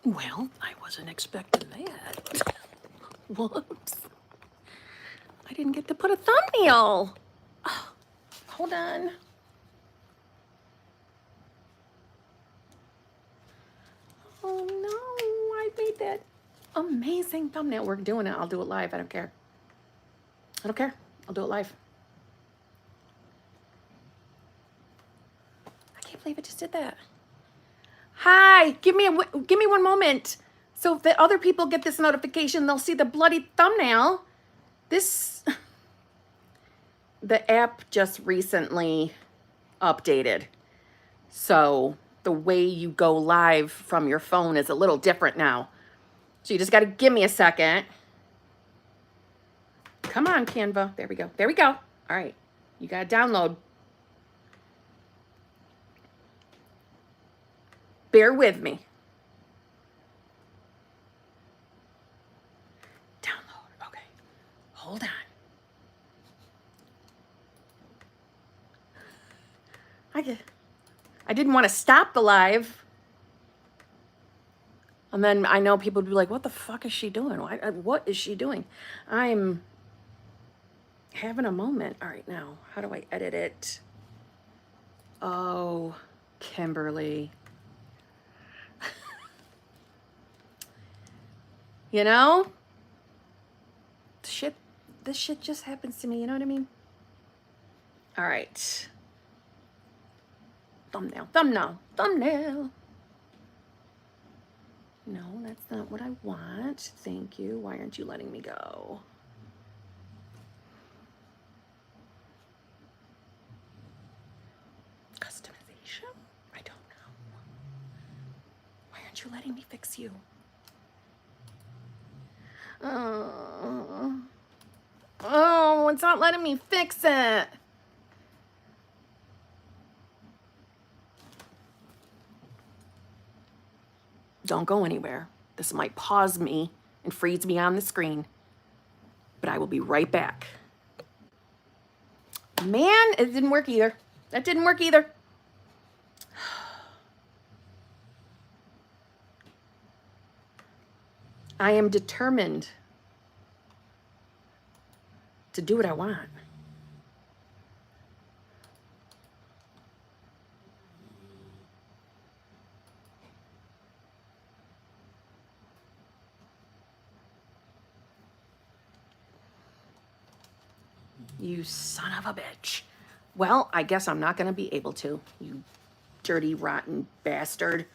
Well, I wasn't expecting that. Whoops. I didn't get to put a thumbnail. Oh, hold on. Oh no, I made that amazing thumbnail. We're doing it. I'll do it live. I don't care. I don't care. I'll do it live. I can't believe I just did that. Hi, give me 1 moment. So if the other people get this notification, they'll see the bloody thumbnail. The app just recently updated. So the way you go live from your phone is a little different now. So you just got to give me a second. Come on, Canva. There we go. There we go. All right. You got to download. Bear with me. Download. Okay. Hold on. I didn't want to stop the live. And then I know people would be like, what the fuck is she doing? What is she doing? I'm having a moment right now. How do I edit it? Oh, Kimberly. You know? This shit just happens to me, you know what I mean? All right. Thumbnail. No, that's not what I want. Thank you. Why aren't you letting me go? Customization? I don't know. Why aren't you letting me fix you? Oh, it's not letting me fix it. Don't go anywhere. This might pause me and freeze me on the screen, but I will be right back. Man, it didn't work either. That didn't work either. I am determined to do what I want. You son of a bitch. Well, I guess I'm not going to be able to, you dirty, rotten bastard.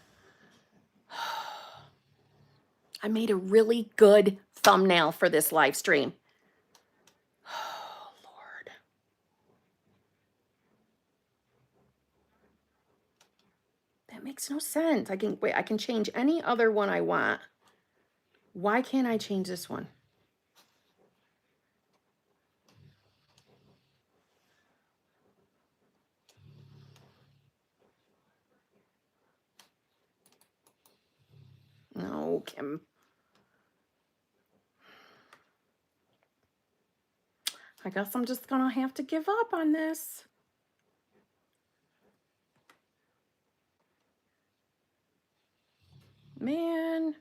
I made a really good thumbnail for this live stream. Oh, Lord. That makes no sense. I can change any other one I want. Why can't I change this one? No, Kim. I guess I'm just gonna have to give up on this. Man.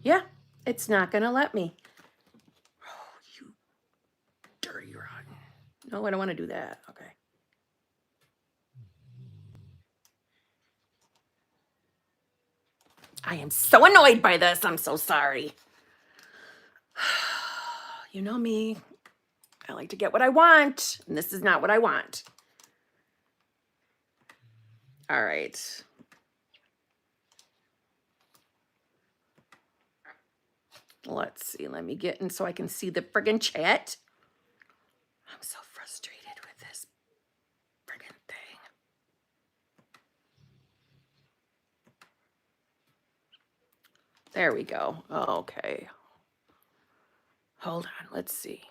Yeah, it's not gonna let me. Oh, you dirty rotten. No, I don't want to do that. Okay. I am so annoyed by this. I'm so sorry. You know me. I like to get what I want, and this is not what I want. All right. Let's see. Let me get in so I can see the friggin' chat. I'm so frustrated with this friggin' thing. There we go. Okay. Hold on. Let's see.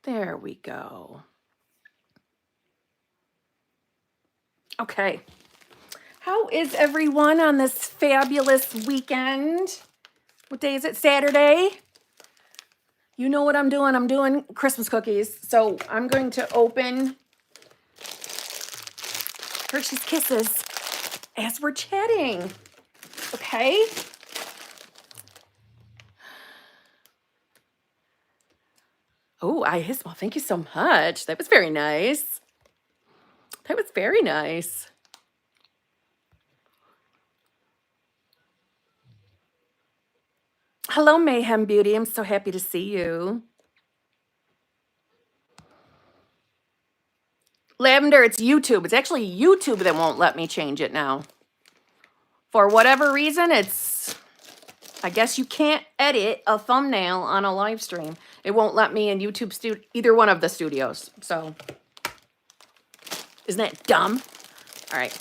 There we go. Okay. How is everyone on this fabulous weekend? What day is it? Saturday? You know what I'm doing? I'm doing Christmas cookies. So I'm going to open Hershey's Kisses as we're chatting. Okay? Oh, I hissed. Well, thank you so much. That was very nice. That was very nice. Hello, Mayhem Beauty. I'm so happy to see you. Lavender, it's YouTube. It's actually YouTube that won't let me change it now. For whatever reason, I guess you can't edit a thumbnail on a live stream. It won't let me in YouTube either one of the studios. So, isn't that dumb? All right.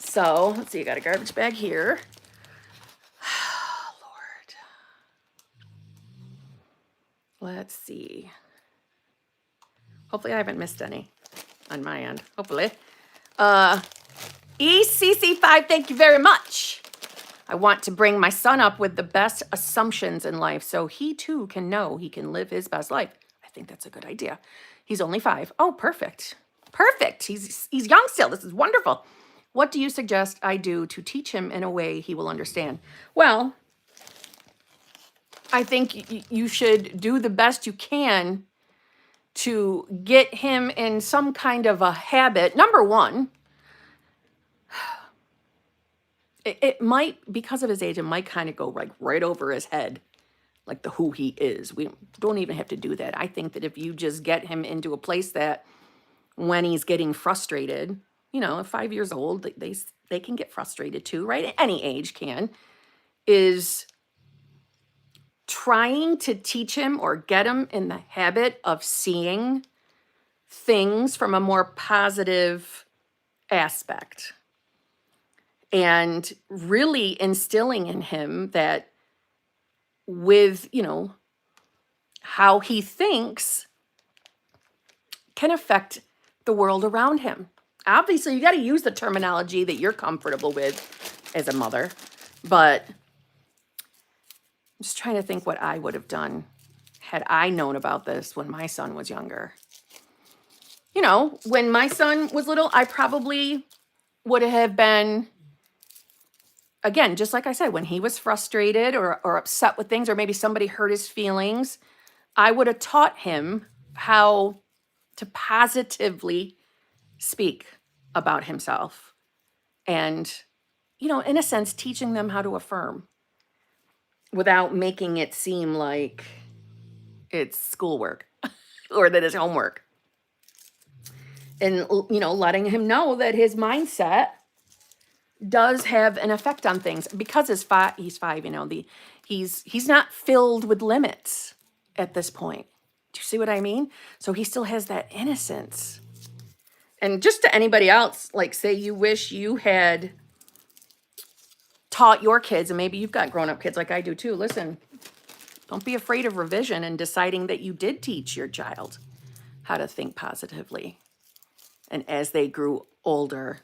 So, let's see. I got a garbage bag here. Lord. Let's see. Hopefully, I haven't missed any on my end. Hopefully. ECC5, thank you very much. I want to bring my son up with the best assumptions in life so he too can know he can live his best life. I think that's a good idea. He's only 5. Oh, perfect. Perfect. He's young still. This is wonderful. What do you suggest I do to teach him in a way he will understand? Well, I think you should do the best you can to get him in some kind of a habit. Number one, it might, because of his age, it might kind of go like right over his head, like the who he is. We don't even have to do that. I think that if you just get him into a place that when he's getting frustrated, you know, at 5 years old, they can get frustrated too, right? Any age can, is trying to teach him or get him in the habit of seeing things from a more positive aspect. And really instilling in him that with, you know, how he thinks can affect the world around him. Obviously, you got to use the terminology that you're comfortable with as a mother, but I'm just trying to think what I would have done had I known about this when my son was younger. You know, when my son was little, I probably would have been, again, just like I said, when he was frustrated or upset with things, or maybe somebody hurt his feelings, I would have taught him how to positively speak about himself. And, you know, in a sense, teaching them how to affirm without making it seem like it's schoolwork or that it's homework. And, you know, letting him know that his mindset does have an effect on things because he's 5, you know, he's not filled with limits at this point. Do you see what I mean? So he still has that innocence. And just to anybody else, like say you wish you had taught your kids, and maybe you've got grown-up kids like I do too. Listen, don't be afraid of revision and deciding that you did teach your child how to think positively. And as they grew older,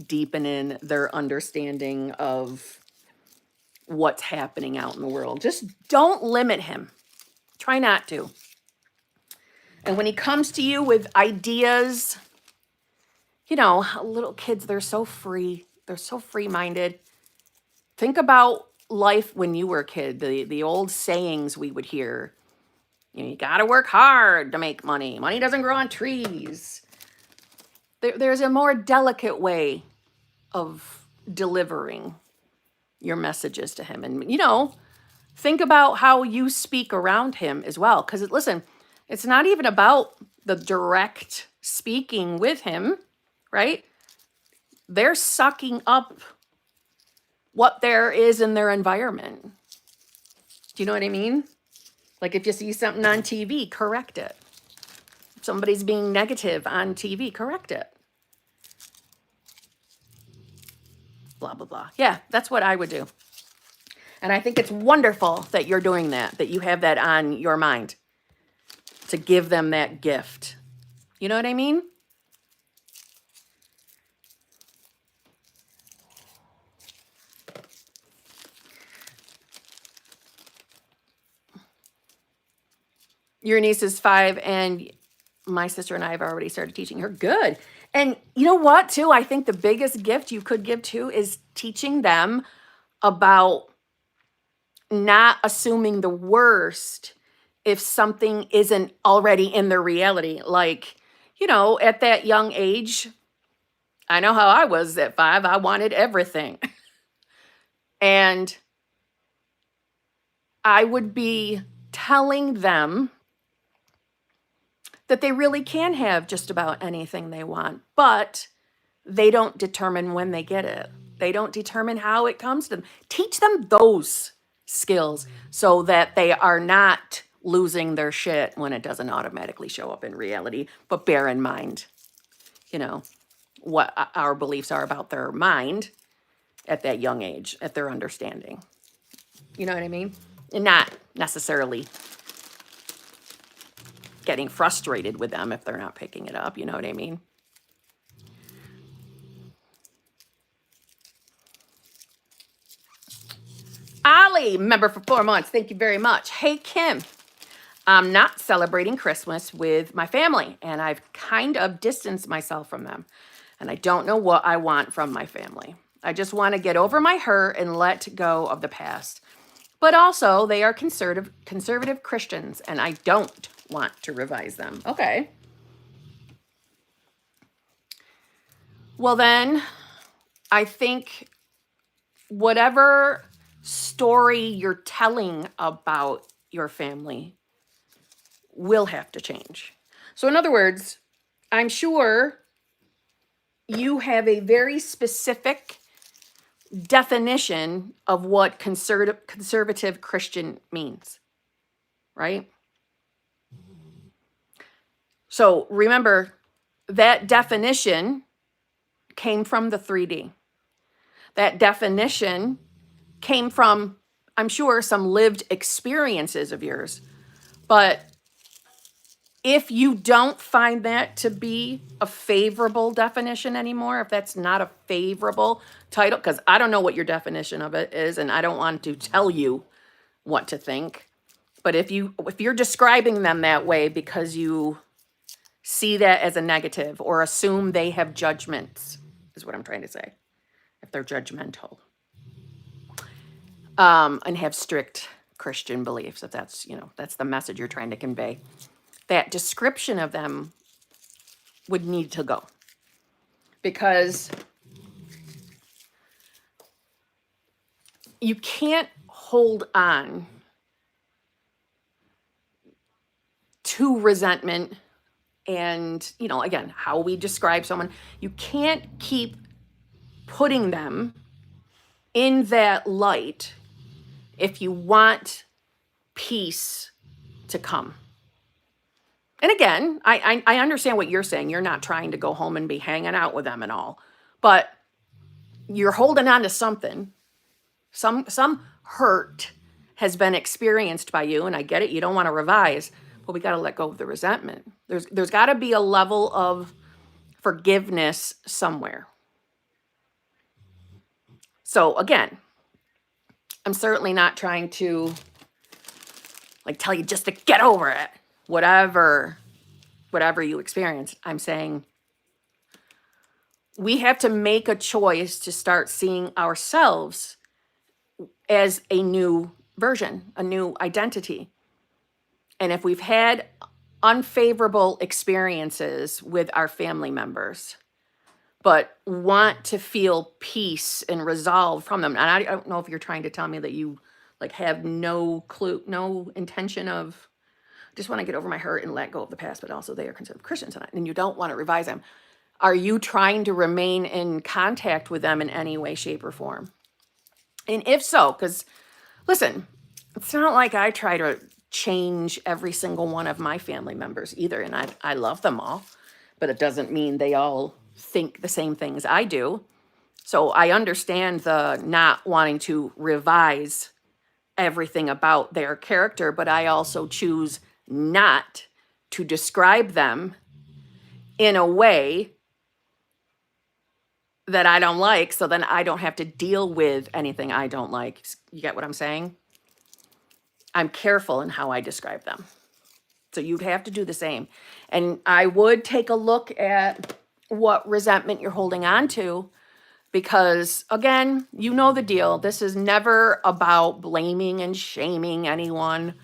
deepen in their understanding of what's happening out in the world. Just don't limit him. Try not to. And when he comes to you with ideas, you know, little kids, they're so free. They're so free-minded. Think about life when you were a kid, the old sayings we would hear. You know, you got to work hard to make money. Money doesn't grow on trees. There's a more delicate way of delivering your messages to him. And, you know, think about how you speak around him as well. Because, listen, it's not even about the direct speaking with him, right? They're sucking up what there is in their environment. Do you know what I mean? Like if you see something on TV, correct it. If somebody's being negative on TV, correct it. Blah, blah, blah. Yeah, that's what I would do. And I think it's wonderful that you're doing that you have that on your mind to give them that gift. You know what I mean? Your niece is 5, and my sister and I have already started teaching her. Good. And you know what, too? I think the biggest gift you could give, too, is teaching them about not assuming the worst if something isn't already in their reality. Like, at that young age, I know how I was at 5. I wanted everything. And I would be telling them that they really can have just about anything they want, but they don't determine when they get it. They don't determine how it comes to them. Teach them those skills so that they are not losing their shit when it doesn't automatically show up in reality. But bear in mind, what our beliefs are about their mind at that young age, at their understanding. You know what I mean? And not necessarily getting frustrated with them if they're not picking it up. You know what I mean? Ali, member for 4 months. Thank you very much. Hey, Kim. I'm not celebrating Christmas with my family, and I've kind of distanced myself from them. And I don't know what I want from my family. I just want to get over my hurt and let go of the past. But also, they are conservative Christians, and I don't want to revise them. Okay. Well, then, I think whatever story you're telling about your family will have to change. So in other words, I'm sure you have a very specific definition of what conservative Christian means, right? So remember, that definition came from the 3D. That definition came from, I'm sure, some lived experiences of yours. But if you don't find that to be a favorable definition anymore, if that's not a favorable title, because I don't know what your definition of it is, and I don't want to tell you what to think. But if you're describing them that way because you see that as a negative or assume they have judgments, is what I'm trying to say. If they're judgmental. And have strict Christian beliefs, if that's, that's the message you're trying to convey. That description of them would need to go. Because you can't hold on to resentment and, again, how we describe someone. You can't keep putting them in that light if you want peace to come. And again, I understand what you're saying. You're not trying to go home and be hanging out with them and all, but you're holding on to something. Some hurt has been experienced by you, and I get it. You don't want to revise, but we got to let go of the resentment. There's got to be a level of forgiveness somewhere. So again, I'm certainly not trying to tell you just to get over it. Whatever you experience, I'm saying we have to make a choice to start seeing ourselves as a new version, a new identity. And if we've had unfavorable experiences with our family members, but want to feel peace and resolve from them, and I don't know if you're trying to tell me that you have no clue, no intention of, just want to get over my hurt and let go of the past, but also they are conservative Christians, and you don't want to revise them. Are you trying to remain in contact with them in any way, shape, or form? And if so, because listen, it's not like I try to change every single one of my family members either, and I love them all, but it doesn't mean they all think the same things I do. So I understand the not wanting to revise everything about their character, but I also choose not to describe them in a way that I don't like, so then I don't have to deal with anything I don't like. You get what I'm saying? I'm careful in how I describe them. So you'd have to do the same. And I would take a look at what resentment you're holding on to, because again, you know the deal. This is never about blaming and shaming anyone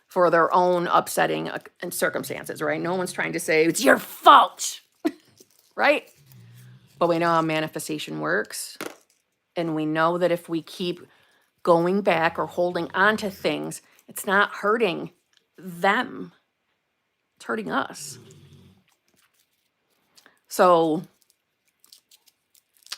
for their own upsetting circumstances, right? No one's trying to say it's your fault, right? But we know how manifestation works. And we know that if we keep going back or holding on to things, it's not hurting them, it's hurting us. So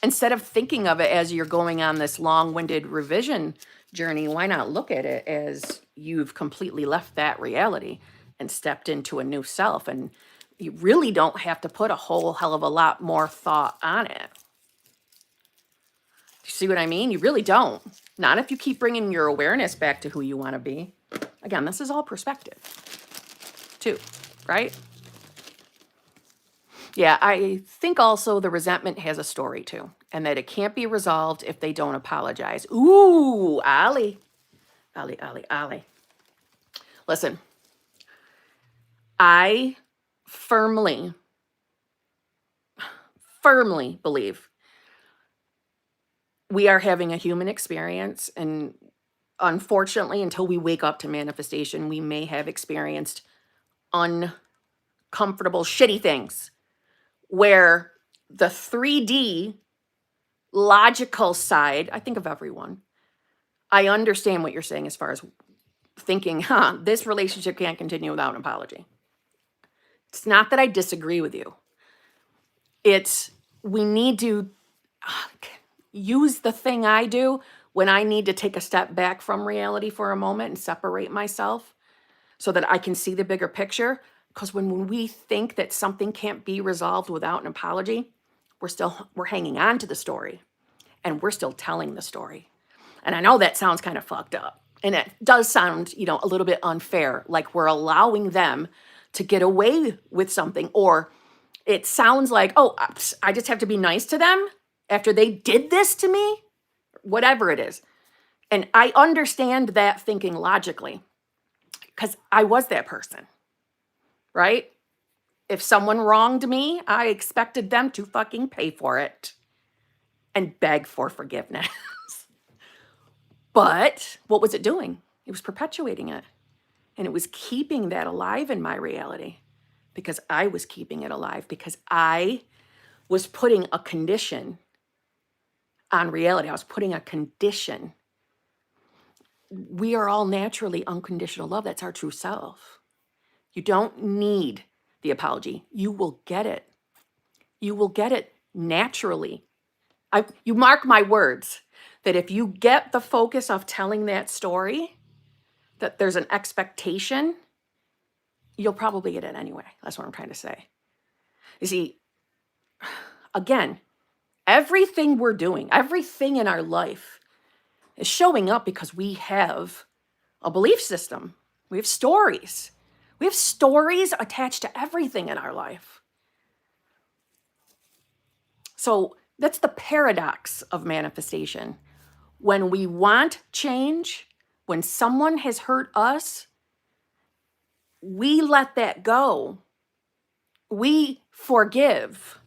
instead of thinking of it as you're going on this long-winded revision journey, why not look at it as you've completely left that reality and stepped into a new self? And you really don't have to put a whole hell of a lot more thought on it. You see what I mean? You really don't. Not if you keep bringing your awareness back to who you want to be. Again, this is all perspective too, right? Yeah, I think also the resentment has a story too, and that it can't be resolved if they don't apologize. Ooh, Ali. Listen, I firmly believe we are having a human experience, and unfortunately, until we wake up to manifestation, we may have experienced uncomfortable, shitty things where the 3D logical side, I think of everyone. I understand what you're saying as far as thinking, this relationship can't continue without an apology. It's not that I disagree with you. It's we need to use the thing I do when I need to take a step back from reality for a moment and separate myself so that I can see the bigger picture. Because when we think that something can't be resolved without an apology, we're hanging on to the story, and we're still telling the story. And I know that sounds kind of fucked up, and it does sound, a little bit unfair, like we're allowing them to get away with something, or it sounds like, oh, I just have to be nice to them after they did this to me, whatever it is. And I understand that thinking logically, because I was that person. Right? If someone wronged me, I expected them to fucking pay for it and beg for forgiveness. But what was it doing? It was perpetuating it. And it was keeping that alive in my reality, because I was keeping it alive, because I was putting a condition on reality. I was putting a condition. We are all naturally unconditional love. That's our true self. You don't need the apology. You will get it. You will get it naturally. You mark my words that if you get the focus of telling that story, that there's an expectation, you'll probably get it anyway. That's what I'm trying to say. You see, again, everything we're doing, everything in our life is showing up because we have a belief system. We have stories. We have stories attached to everything in our life. So that's the paradox of manifestation. When we want change, when someone has hurt us, we let that go. We forgive,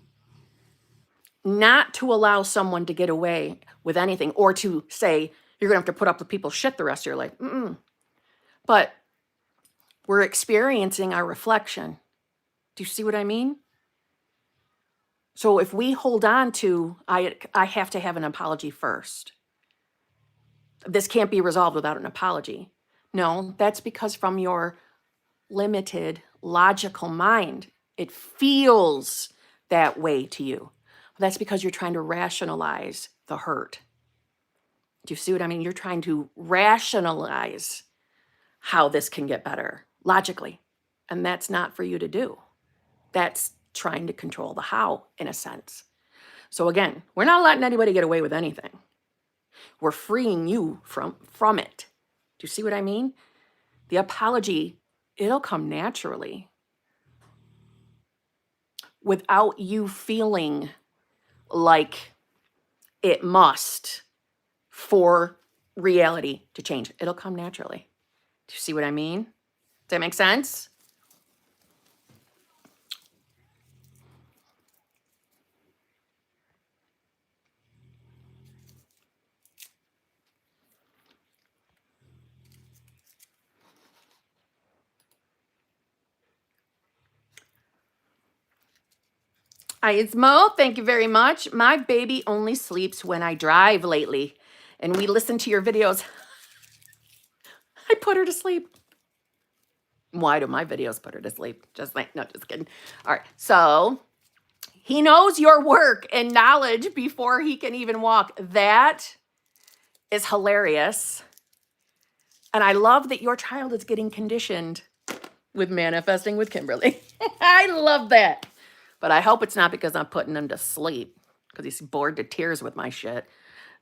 not to allow someone to get away with anything, or to say, you're going to have to put up with people's shit the rest of your life. But we're experiencing our reflection. Do you see what I mean? So if we hold on to, I have to have an apology first. This can't be resolved without an apology. No, that's because from your limited, logical mind, it feels that way to you. That's because you're trying to rationalize the hurt. Do you see what I mean? You're trying to rationalize how this can get better logically. And that's not for you to do. That's trying to control the how, in a sense. So again, we're not letting anybody get away with anything. We're freeing you from it. Do you see what I mean? The apology, it'll come naturally without you feeling like it must for reality to change. It'll come naturally. Do you see what I mean? Does that make sense? It's Mo. Thank you very much. My baby only sleeps when I drive lately, and we listen to your videos. I put her to sleep. Why do my videos put her to sleep? Just kidding. All right. So he knows your work and knowledge before he can even walk. That is hilarious. And I love that your child is getting conditioned with manifesting with Kimberly. I love that. But I hope it's not because I'm putting him to sleep because he's bored to tears with my shit.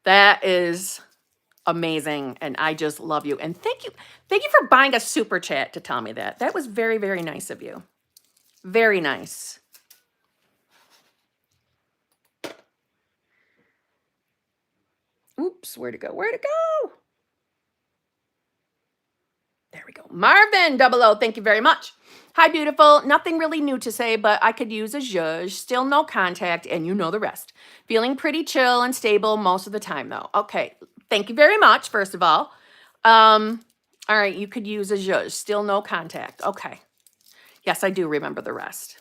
That is amazing. And I just love you. And thank you. Thank you for buying a super chat to tell me that. That was very, very nice of you. Very nice. Oops, where'd it go? Where'd it go? There we go. Marvin 00, thank you very much. Hi, beautiful. Nothing really new to say, but I could use a zhuzh. Still no contact, and you know the rest. Feeling pretty chill and stable most of the time, though. Okay, thank you very much, first of all. All right, you could use a zhuzh. Still no contact. Okay. Yes, I do remember the rest.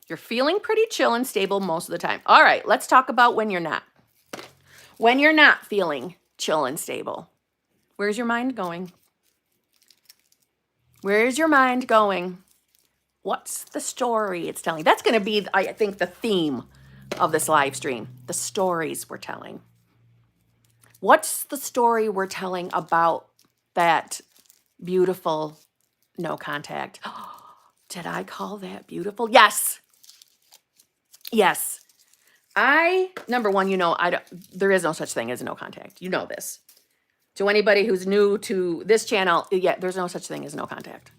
You're feeling pretty chill and stable most of the time. All right, let's talk about when you're not. When you're not feeling chill and stable. Where's your mind going? Where's your mind going? What's the story it's telling? That's going to be, I think, the theme of this live stream. The stories we're telling. What's the story we're telling about that beautiful no contact? Did I call that beautiful? Yes. Yes. Number one, you know, there is no such thing as no contact. You know this. To anybody who's new to this channel, yeah, there's no such thing as no contact.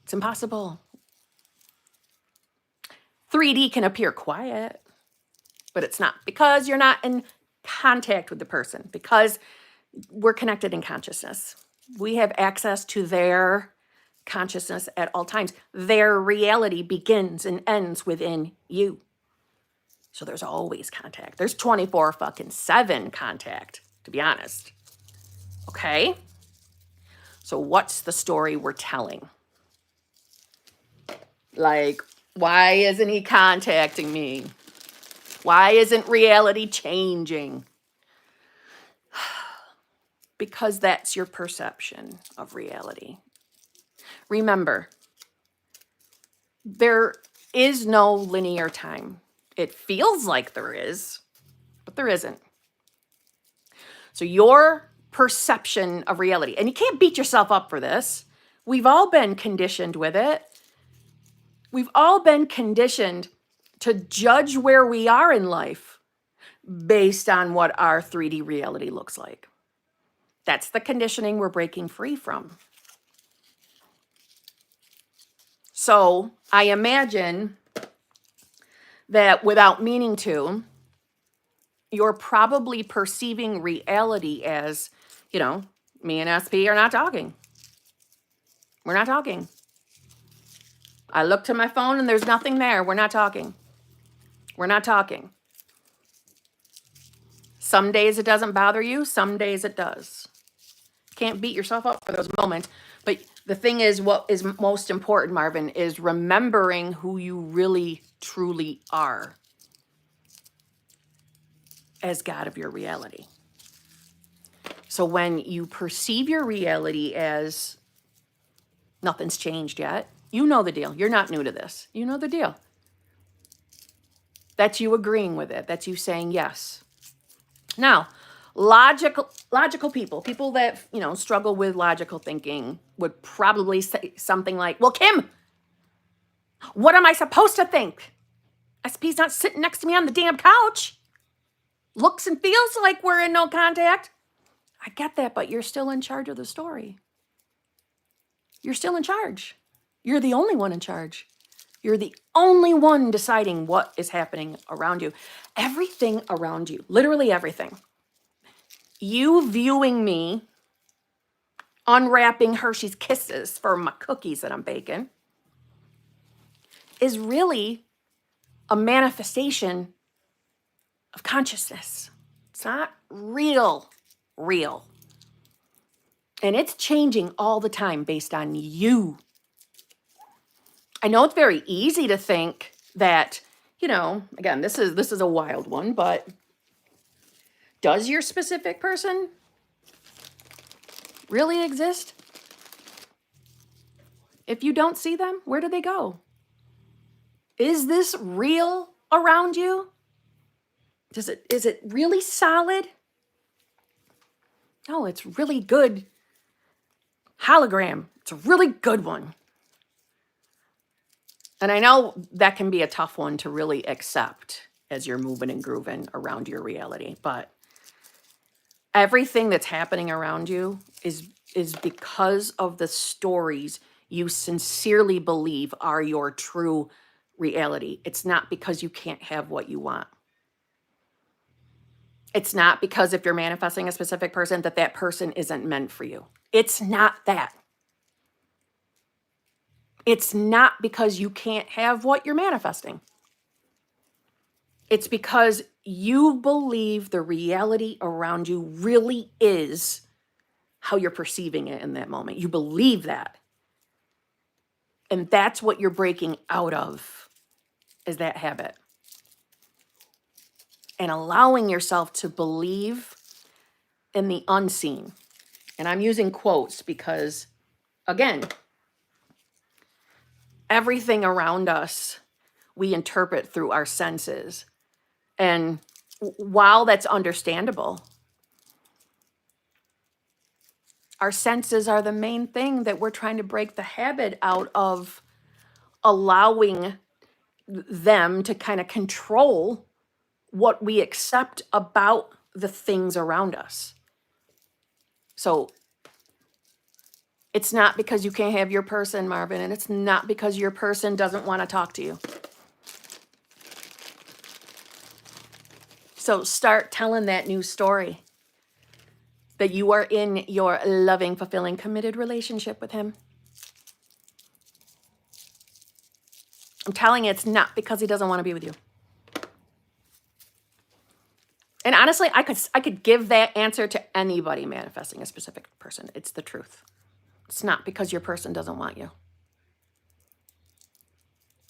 It's impossible. 3D can appear quiet, but it's not, because you're not in contact with the person, because we're connected in consciousness. We have access to their consciousness at all times. Their reality begins and ends within you. So there's always contact. There's 24/7 contact, to be honest. Okay? So what's the story we're telling? Like, why isn't he contacting me? Why isn't reality changing? Because that's your perception of reality. Remember, there is no linear time. It feels like there is, but there isn't. So your perception of reality, and you can't beat yourself up for this. We've all been conditioned with it. We've all been conditioned to judge where we are in life based on what our 3D reality looks like. That's the conditioning we're breaking free from. So I imagine that without meaning to, you're probably perceiving reality as, you know, me and SP are not talking. We're not talking. I look to my phone and there's nothing there. We're not talking. We're not talking. Some days it doesn't bother you. Some days it does. Can't beat yourself up for those moments. But the thing is, what is most important, Marvin, is remembering who you really, truly are as God of your reality. So when you perceive your reality as nothing's changed yet, you know the deal. You're not new to this. You know the deal. That's you agreeing with it. That's you saying yes. Now, logical people that, you know, struggle with logical thinking would probably say something like, well, Kim, what am I supposed to think? SP's not sitting next to me on the damn couch. Looks and feels like we're in no contact. I get that, but you're still in charge of the story. You're still in charge. You're the only one in charge. You're the only one deciding what is happening around you. Everything around you, literally everything. You viewing me unwrapping Hershey's Kisses for my cookies that I'm baking is really a manifestation of consciousness. It's not real. And it's changing all the time based on you. I know it's very easy to think that you know, again, this is a wild one, but does your specific person really exist? If you don't see them, where do they go? Is this real around you? Is it really solid? No, it's really good hologram. It's a really good one. And I know that can be a tough one to really accept as you're moving and grooving around your reality, but everything that's happening around you is because of the stories you sincerely believe are your true reality. It's not because you can't have what you want. It's not because if you're manifesting a specific person that person isn't meant for you. It's not that. It's not because you can't have what you're manifesting. It's because you believe the reality around you really is how you're perceiving it in that moment. You believe that. And that's what you're breaking out of, is that habit. And allowing yourself to believe in the unseen. And I'm using quotes because, again, everything around us we interpret through our senses. And while that's understandable, our senses are the main thing that we're trying to break the habit out of, allowing them to kind of control what we accept about the things around us. So it's not because you can't have your person, Marvin, and it's not because your person doesn't want to talk to you. So start telling that new story that you are in your loving, fulfilling, committed relationship with him. I'm telling you, it's not because he doesn't want to be with you. And honestly, I could give that answer to anybody manifesting a specific person. It's the truth. It's not because your person doesn't want you.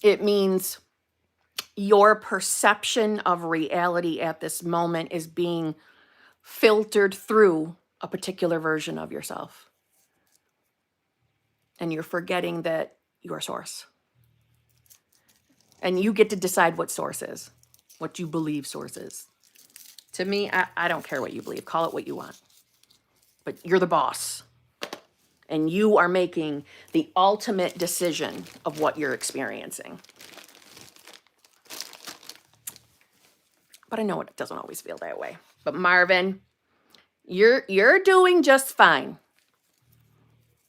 It means your perception of reality at this moment is being filtered through a particular version of yourself. And you're forgetting that you're source. And you get to decide what source is, what you believe source is. To me, I don't care what you believe. Call it what you want. But you're the boss. And you are making the ultimate decision of what you're experiencing. But I know it doesn't always feel that way. But Marvin, you're doing just fine.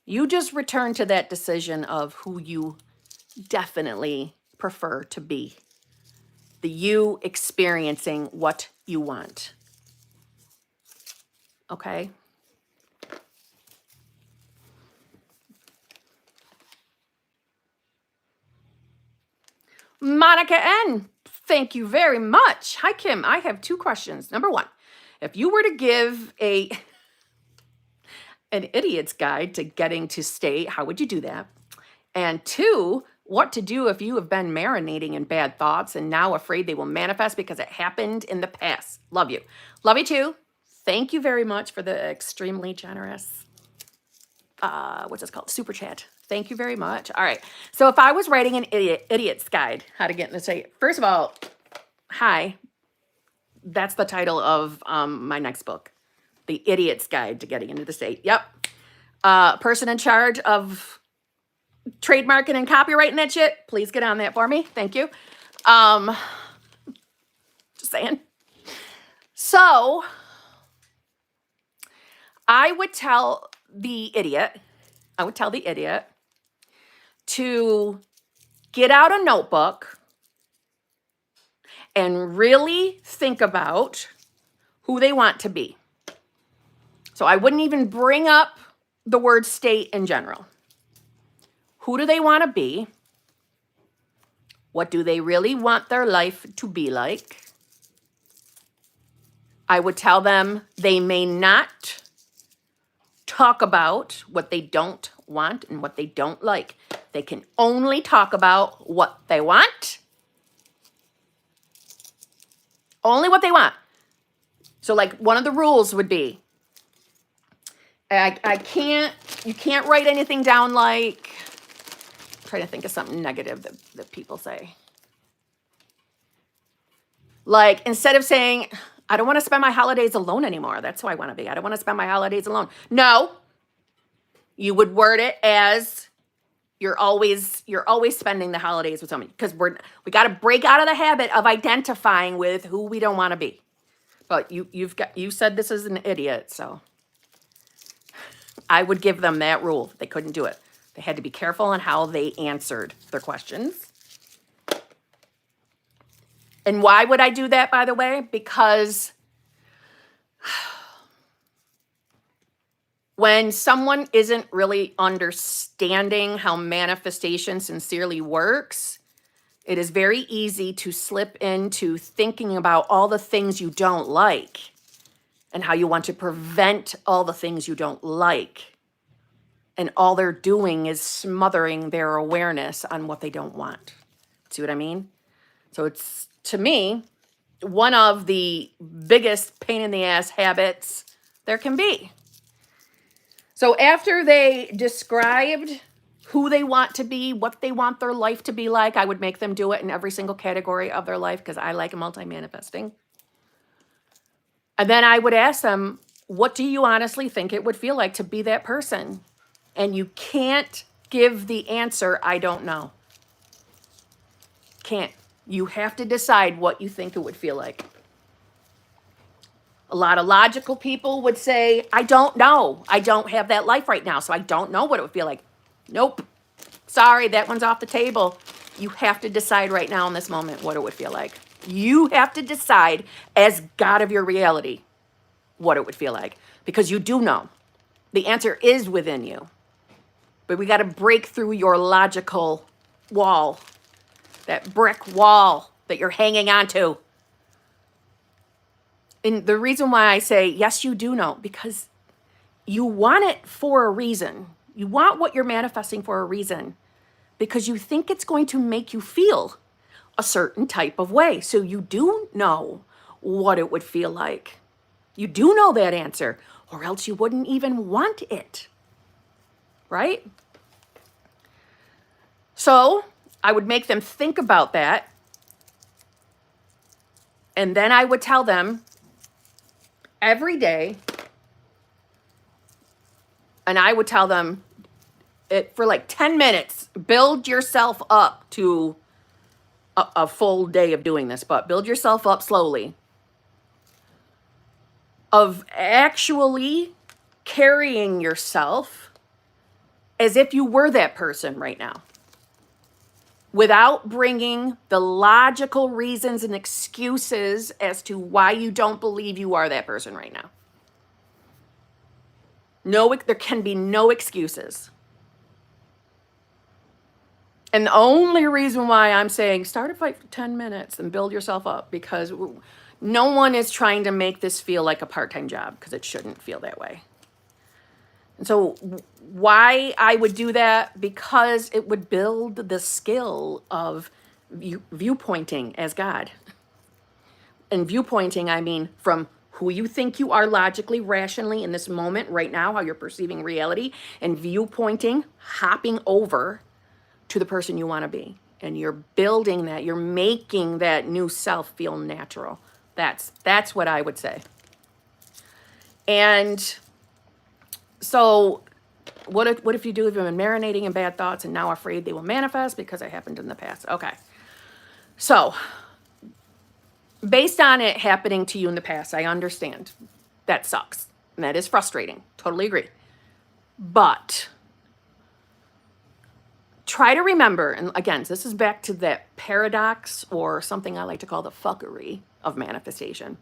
You just return to that decision of who you definitely prefer to be. The you experiencing what you want. Okay? Monica N., thank you very much. Hi, Kim. I have 2 questions. Number 1, if you were to give an idiot's guide to getting to state, how would you do that? And 2, what to do if you have been marinating in bad thoughts and now afraid they will manifest because it happened in the past. Love you. Love you too. Thank you very much for the extremely generous, what's this called? Super chat. Thank you very much. All right. So if I was writing an idiot's guide, how to get in the state. First of all, hi. That's the title of my next book. The Idiot's Guide to Getting into the State. Yep. Person in charge of trademarking and copywriting that shit, please get on that for me. Thank you. Just saying. So I would tell the idiot to get out a notebook and really think about who they want to be. So I wouldn't even bring up the word state in general. Who do they want to be? What do they really want their life to be like? I would tell them they may not talk about what they don't want and what they don't like. They can only talk about what they want Only what they want. So like one of the rules would be, you can't write anything down like, I'm trying to think of something negative that people say. Like instead of saying, I don't want to spend my holidays alone anymore. That's who I want to be. I don't want to spend my holidays alone. No, you would word it as you're always spending the holidays with somebody, because we got to break out of the habit of identifying with who we don't want to be. But you said this is an idiot, so I would give them that rule. They couldn't do it. They had to be careful on how they answered their questions. And why would I do that, by the way? Because when someone isn't really understanding how manifestation sincerely works, it is very easy to slip into thinking about all the things you don't like and how you want to prevent all the things you don't like. And all they're doing is smothering their awareness on what they don't want. See what I mean? So it's, to me, one of the biggest pain in the ass habits there can be. So after they described who they want to be, what they want their life to be like, I would make them do it in every single category of their life because I like multi-manifesting. And then I would ask them, what do you honestly think it would feel like to be that person? And you can't give the answer, I don't know. Can't. You have to decide what you think it would feel like. A lot of logical people would say, I don't know. I don't have that life right now, so I don't know what it would feel like. Nope. Sorry, that one's off the table. You have to decide right now in this moment what it would feel like. You have to decide as God of your reality what it would feel like, because you do know. The answer is within you. But we got to break through your logical wall, that brick wall that you're hanging onto. And the reason why I say, yes, you do know, because you want it for a reason. You want what you're manifesting for a reason, because you think it's going to make you feel a certain type of way. So you do know what it would feel like. You do know that answer, or else you wouldn't even want it. Right? So I would make them think about that. And then I would tell them every day, and I would tell them it for like 10 minutes, build yourself up to a full day of doing this, but build yourself up slowly of actually carrying yourself as if you were that person right now, without bringing the logical reasons and excuses as to why you don't believe you are that person right now. No, there can be no excuses. And the only reason why I'm saying start a fight for 10 minutes and build yourself up, because no one is trying to make this feel like a part-time job, because it shouldn't feel that way. And so why I would do that? Because it would build the skill of viewpointing as God. And viewpointing, I mean from who you think you are logically, rationally in this moment right now, how you're perceiving reality, and viewpointing, hopping over to the person you want to be. And you're building that, you're making that new self feel natural. That's what I would say. And so what if you do have been marinating in bad thoughts and now afraid they will manifest because it happened in the past? Okay. So based on it happening to you in the past, I understand. That sucks. And that is frustrating. Totally agree. But try to remember, and again, this is back to that paradox, or something I like to call the fuckery of manifestation.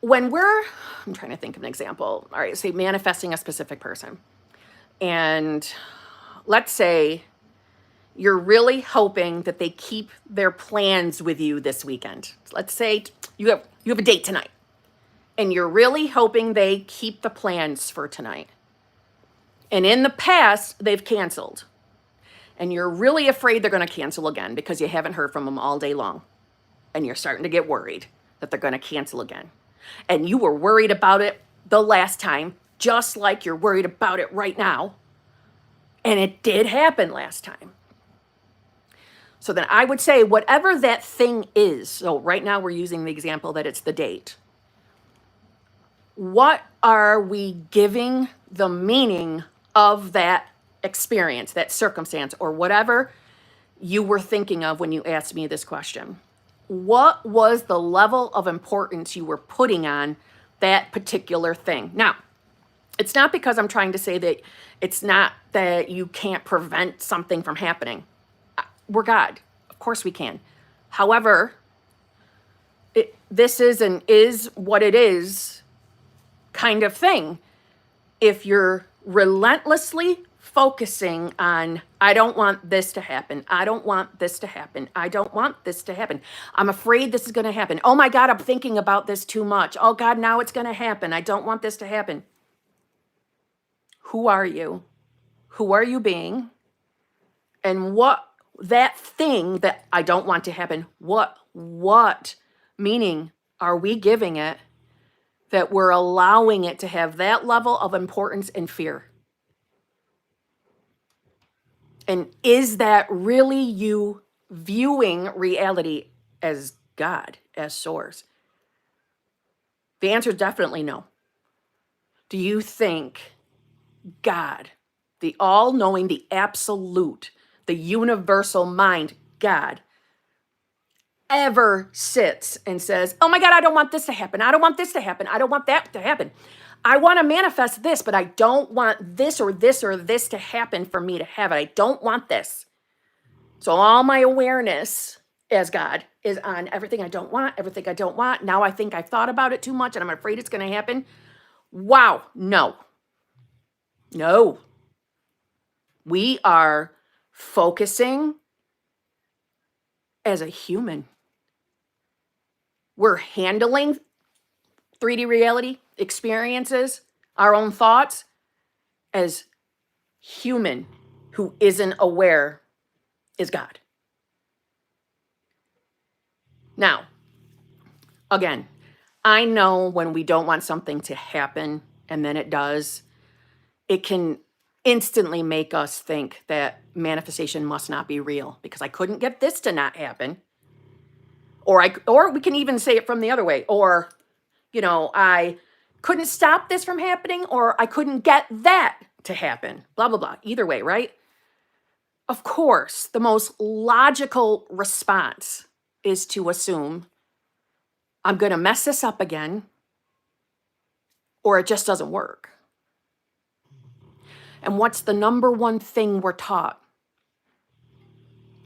When I'm trying to think of an example. All right, say manifesting a specific person. And let's say you're really hoping that they keep their plans with you this weekend. Let's say you have a date tonight, and you're really hoping they keep the plans for tonight. And in the past, they've canceled. And you're really afraid they're going to cancel again because you haven't heard from them all day long. and you're starting to get worried that they're going to cancel again. And you were worried about it the last time, just like you're worried about it right now. And it did happen last time. So then I would say whatever that thing is, so right now we're using the example that it's the date. What are we giving the meaning of that experience, that circumstance, or whatever you were thinking of when you asked me this question? What was the level of importance you were putting on that particular thing? Now, it's not because I'm trying to say that it's not that you can't prevent something from happening. We're God. Of course we can. However, this is what it is kind of thing. If you're relentlessly focusing on, I don't want this to happen. I don't want this to happen. I don't want this to happen. I'm afraid this is going to happen. Oh my God, I'm thinking about this too much. Oh God, now it's going to happen. I don't want this to happen. Who are you? Who are you being? And what that thing that I don't want to happen, what meaning are we giving it that we're allowing it to have that level of importance and fear? And is that really you viewing reality as God, as source? The answer is definitely no. Do you think God, the all-knowing, the absolute, the universal mind, God, ever sits and says, oh my God, I don't want this to happen. I don't want this to happen. I don't want that to happen. I want to manifest this, but I don't want this or this or this to happen for me to have it. I don't want this. So all my awareness as God is on everything I don't want, everything I don't want. Now I think I've thought about it too much and I'm afraid it's going to happen. Wow, no. No. We are focusing as a human. We're handling 3D reality experiences, our own thoughts, as human who isn't aware is God. Now, again, I know when we don't want something to happen and then it does, it can instantly make us think that manifestation must not be real because I couldn't get this to not happen. Or we can even say it from the other way. Or, I couldn't stop this from happening, or I couldn't get that to happen. Blah, blah, blah. Either way, right? Of course, the most logical response is to assume I'm going to mess this up again, or it just doesn't work. And what's the number one thing we're taught?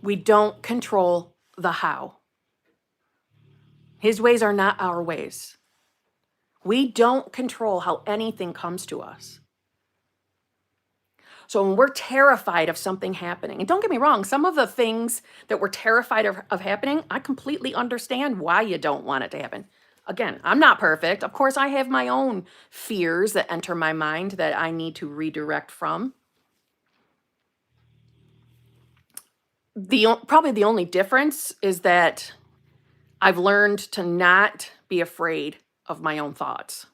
We don't control the how. His ways are not our ways. We don't control how anything comes to us. So when we're terrified of something happening, and don't get me wrong, some of the things that we're terrified of happening, I completely understand why you don't want it to happen. Again, I'm not perfect. Of course, I have my own fears that enter my mind that I need to redirect from. Probably the only difference is that I've learned to not be afraid of my own thoughts.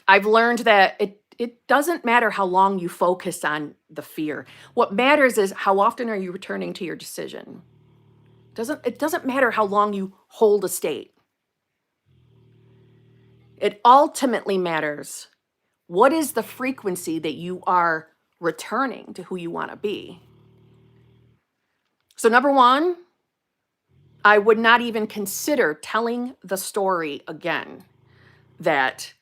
I've learned that it doesn't matter how long you focus on the fear. What matters is how often are you returning to your decision. It doesn't matter how long you hold a state. It ultimately matters what is the frequency that you are returning to who you want to be. So number one, I would not even consider telling the story again that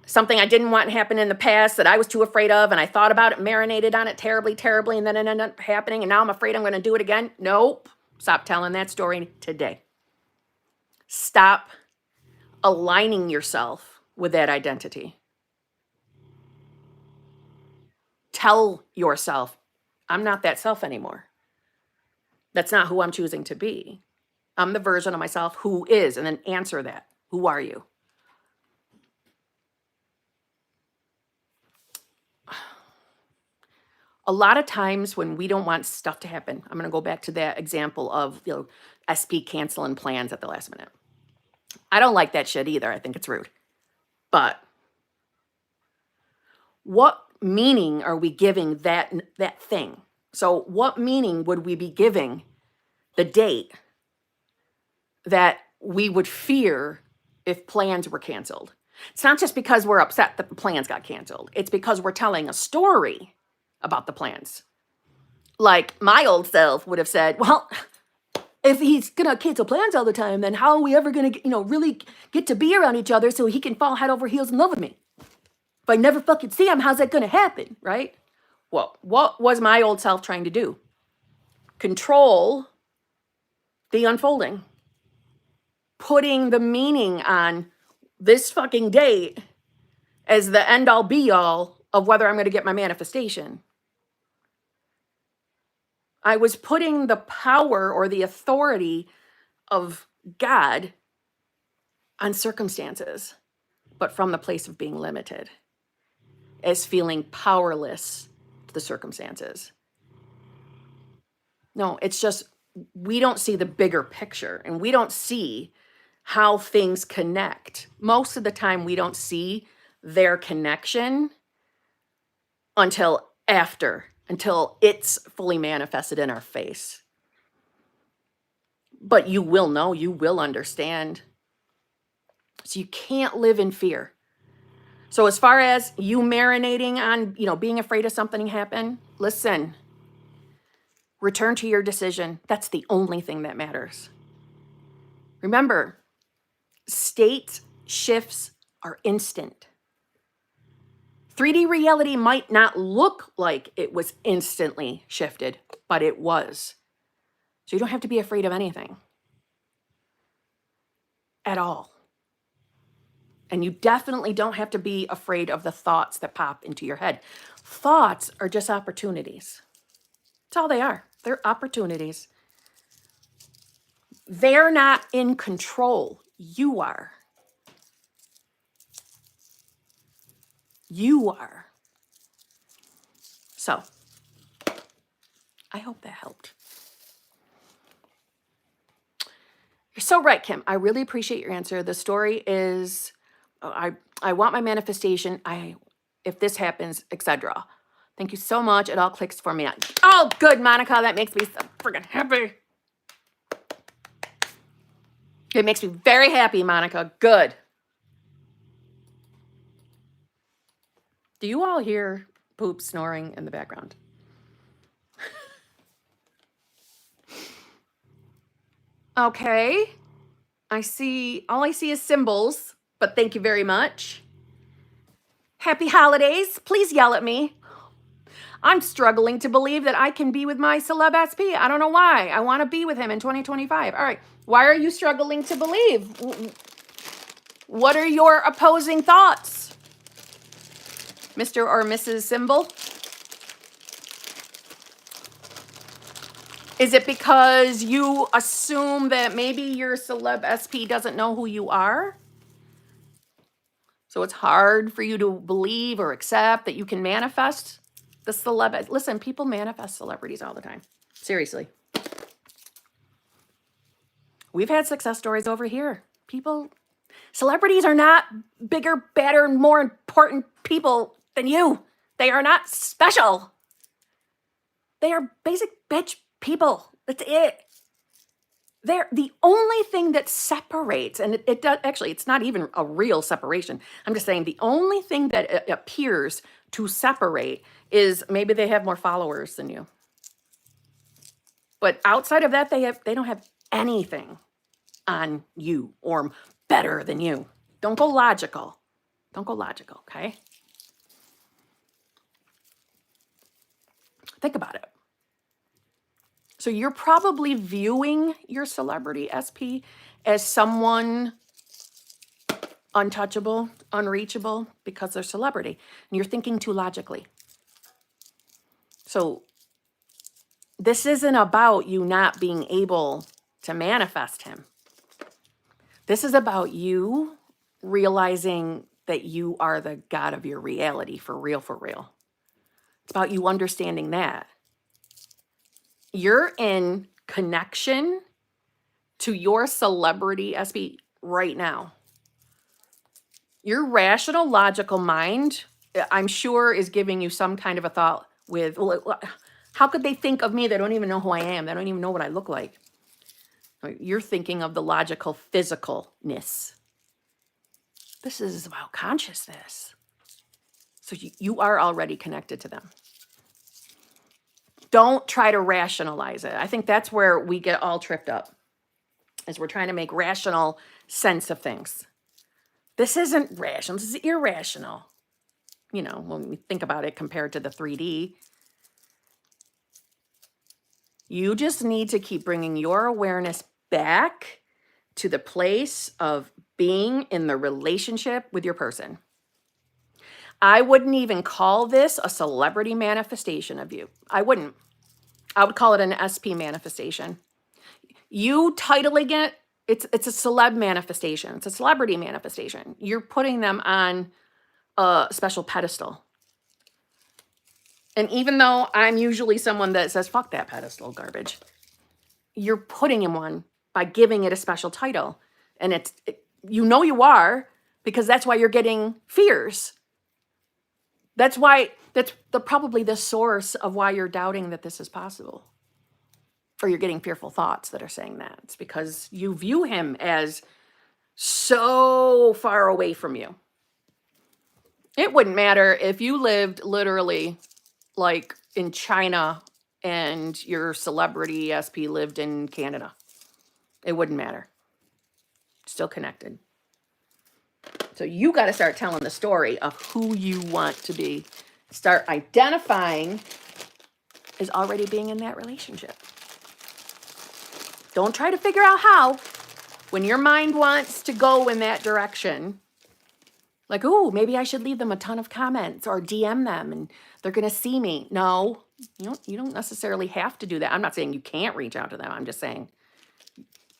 something I didn't want to happen in the past that I was too afraid of, and I thought about it, marinated on it terribly, and then it ended up happening, and now I'm afraid I'm going to do it again. Nope. Stop telling that story today. Stop aligning yourself with that identity. Tell yourself, I'm not that self anymore. That's not who I'm choosing to be. I'm the version of myself who is, and then answer that. Who are you? a lot of times when we don't want stuff to happen, I'm going to go back to that example of, SP canceling plans at the last minute. I don't like that shit either. I think it's rude. But what meaning are we giving that thing? So what meaning would we be giving the date that we would fear if plans were canceled? It's not just because we're upset that the plans got canceled. It's because we're telling a story about the plans. Like my old self would have said, well, if he's going to cancel plans all the time, then how are we ever going to, really get to be around each other so he can fall head over heels in love with me? If I never fucking see him, how's that going to happen, right? Well, what was my old self trying to do? Control the unfolding. Putting the meaning on this fucking date as the end all be all of whether I'm going to get my manifestation. I was putting the power or the authority of God on circumstances, but from the place of being limited, as feeling powerless to the circumstances. No, it's just we don't see the bigger picture, and we don't see how things connect. Most of the time, we don't see their connection until it's fully manifested in our face. But you will know, you will understand. So you can't live in fear. So as far as you marinating on, being afraid of something happen, listen, return to your decision. That's the only thing that matters. Remember, state shifts are instant. 3D reality might not look like it was instantly shifted, but it was. So you don't have to be afraid of anything at all. And you definitely don't have to be afraid of the thoughts that pop into your head. Thoughts are just opportunities. That's all they are. They're opportunities. They're not in control. You are. You are. So, I hope that helped. You're so right, Kim. I really appreciate your answer. The story is, I want my manifestation. If this happens, etc. Thank you so much. It all clicks for me. Oh, good, Monica. That makes me so freaking happy. It makes me very happy, Monica. Good. Do you all hear poop snoring in the background? Okay. All I see is symbols, but thank you very much. Happy holidays. Please yell at me. I'm struggling to believe that I can be with my celeb SP. I don't know why. I want to be with him in 2025. All right. Why are you struggling to believe? What are your opposing thoughts? Mr. or Mrs. Symbol? Is it because you assume that maybe your celeb SP doesn't know who you are? So it's hard for you to believe or accept that you can manifest the celeb. Listen, people manifest celebrities all the time. Seriously. We've had success stories over here. Celebrities are not bigger, better, more important people than you. They are not special. They are basic bitch people. That's it. They're the only thing that separates, and it does actually, it's not even a real separation. I'm just saying the only thing that appears to separate is maybe they have more followers than you. But outside of that, they don't have anything on you or better than you. Don't go logical. Don't go logical, okay? Think about it. So you're probably viewing your celebrity SP as someone untouchable, unreachable because they're celebrity. And you're thinking too logically. So this isn't about you not being able to manifest him. This is about you realizing that you are the God of your reality for real, for real. about you understanding that. You're in connection to your celebrity SB right now. Your rational, logical mind, I'm sure, is giving you some kind of a thought with, well, how could they think of me? They don't even know who I am. They don't even know what I look like. You're thinking of the logical physicalness. This is about consciousness. So you are already connected to them. Don't try to rationalize it. I think that's where we get all tripped up, is we're trying to make rational sense of things. This isn't rational. This is irrational. You know, when we think about it compared to the 3D. You just need to keep bringing your awareness back to the place of being in the relationship with your person. I wouldn't even call this a celebrity manifestation of you. I wouldn't. I would call it an SP manifestation. You titling it, it's a celeb manifestation. It's a celebrity manifestation. You're putting them on a special pedestal. And even though I'm usually someone that says, fuck that pedestal garbage, you're putting in one by giving it a special title. And you are, because that's why you're getting fears. That's probably the source of why you're doubting that this is possible. Or you're getting fearful thoughts that are saying that. It's because you view him as so far away from you. It wouldn't matter if you lived literally like in China and your celebrity SP lived in Canada. It wouldn't matter. Still connected. So you got to start telling the story of who you want to be. Start identifying as already being in that relationship. Don't try to figure out how. When your mind wants to go in that direction, like, oh, maybe I should leave them a ton of comments or DM them and they're going to see me. No, you don't necessarily have to do that. I'm not saying you can't reach out to them. I'm just saying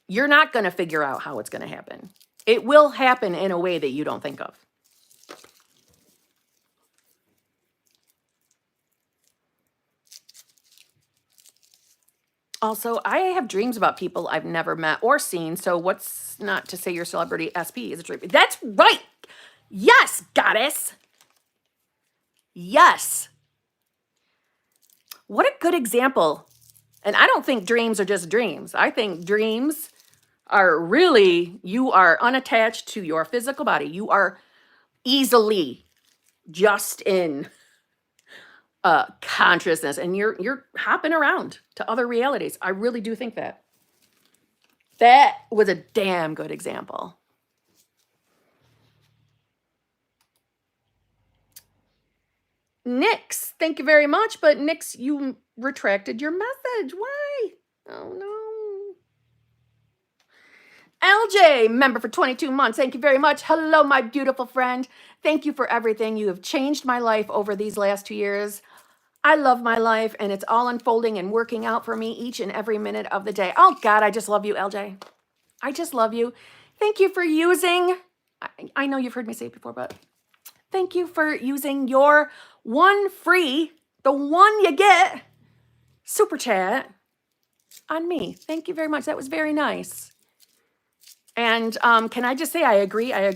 you're not going to figure out how it's going to happen. It will happen in a way that you don't think of. Also, I have dreams about people I've never met or seen. So what's not to say your celebrity SP is a dream? That's right. Yes, goddess. Yes. What a good example. And I don't think dreams are just dreams. I think dreams are really, you are unattached to your physical body. You are easily just in consciousness, and you're hopping around to other realities. I really do think that. That was a damn good example. Nix, thank you very much. But Nix, you retracted your message. Why? Oh no. LJ, member for 22 months. Thank you very much. Hello, my beautiful friend. Thank you for everything. You have changed my life over these last 2 years. I love my life, and it's all unfolding and working out for me each and every minute of the day. Oh, God, I just love you, LJ. I just love you. Thank you for using, I know you've heard me say it before, but thank you for using your one free, the one you get, super chat on me. Thank you very much. That was very nice. And can I just say, I agree. I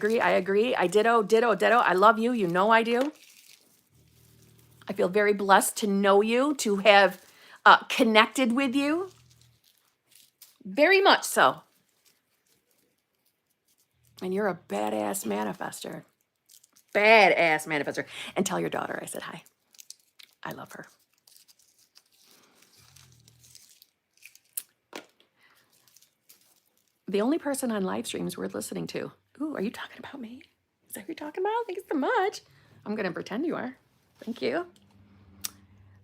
ditto. I love you. You know I do. I feel very blessed to know you, to have connected with you. Very much so. And you're a badass manifester. Badass manifester. And tell your daughter I said hi. I love her. The only person on live streams worth listening to. Ooh, are you talking about me? Is that who you're talking about? Thank you so much. I'm going to pretend you are. Thank you.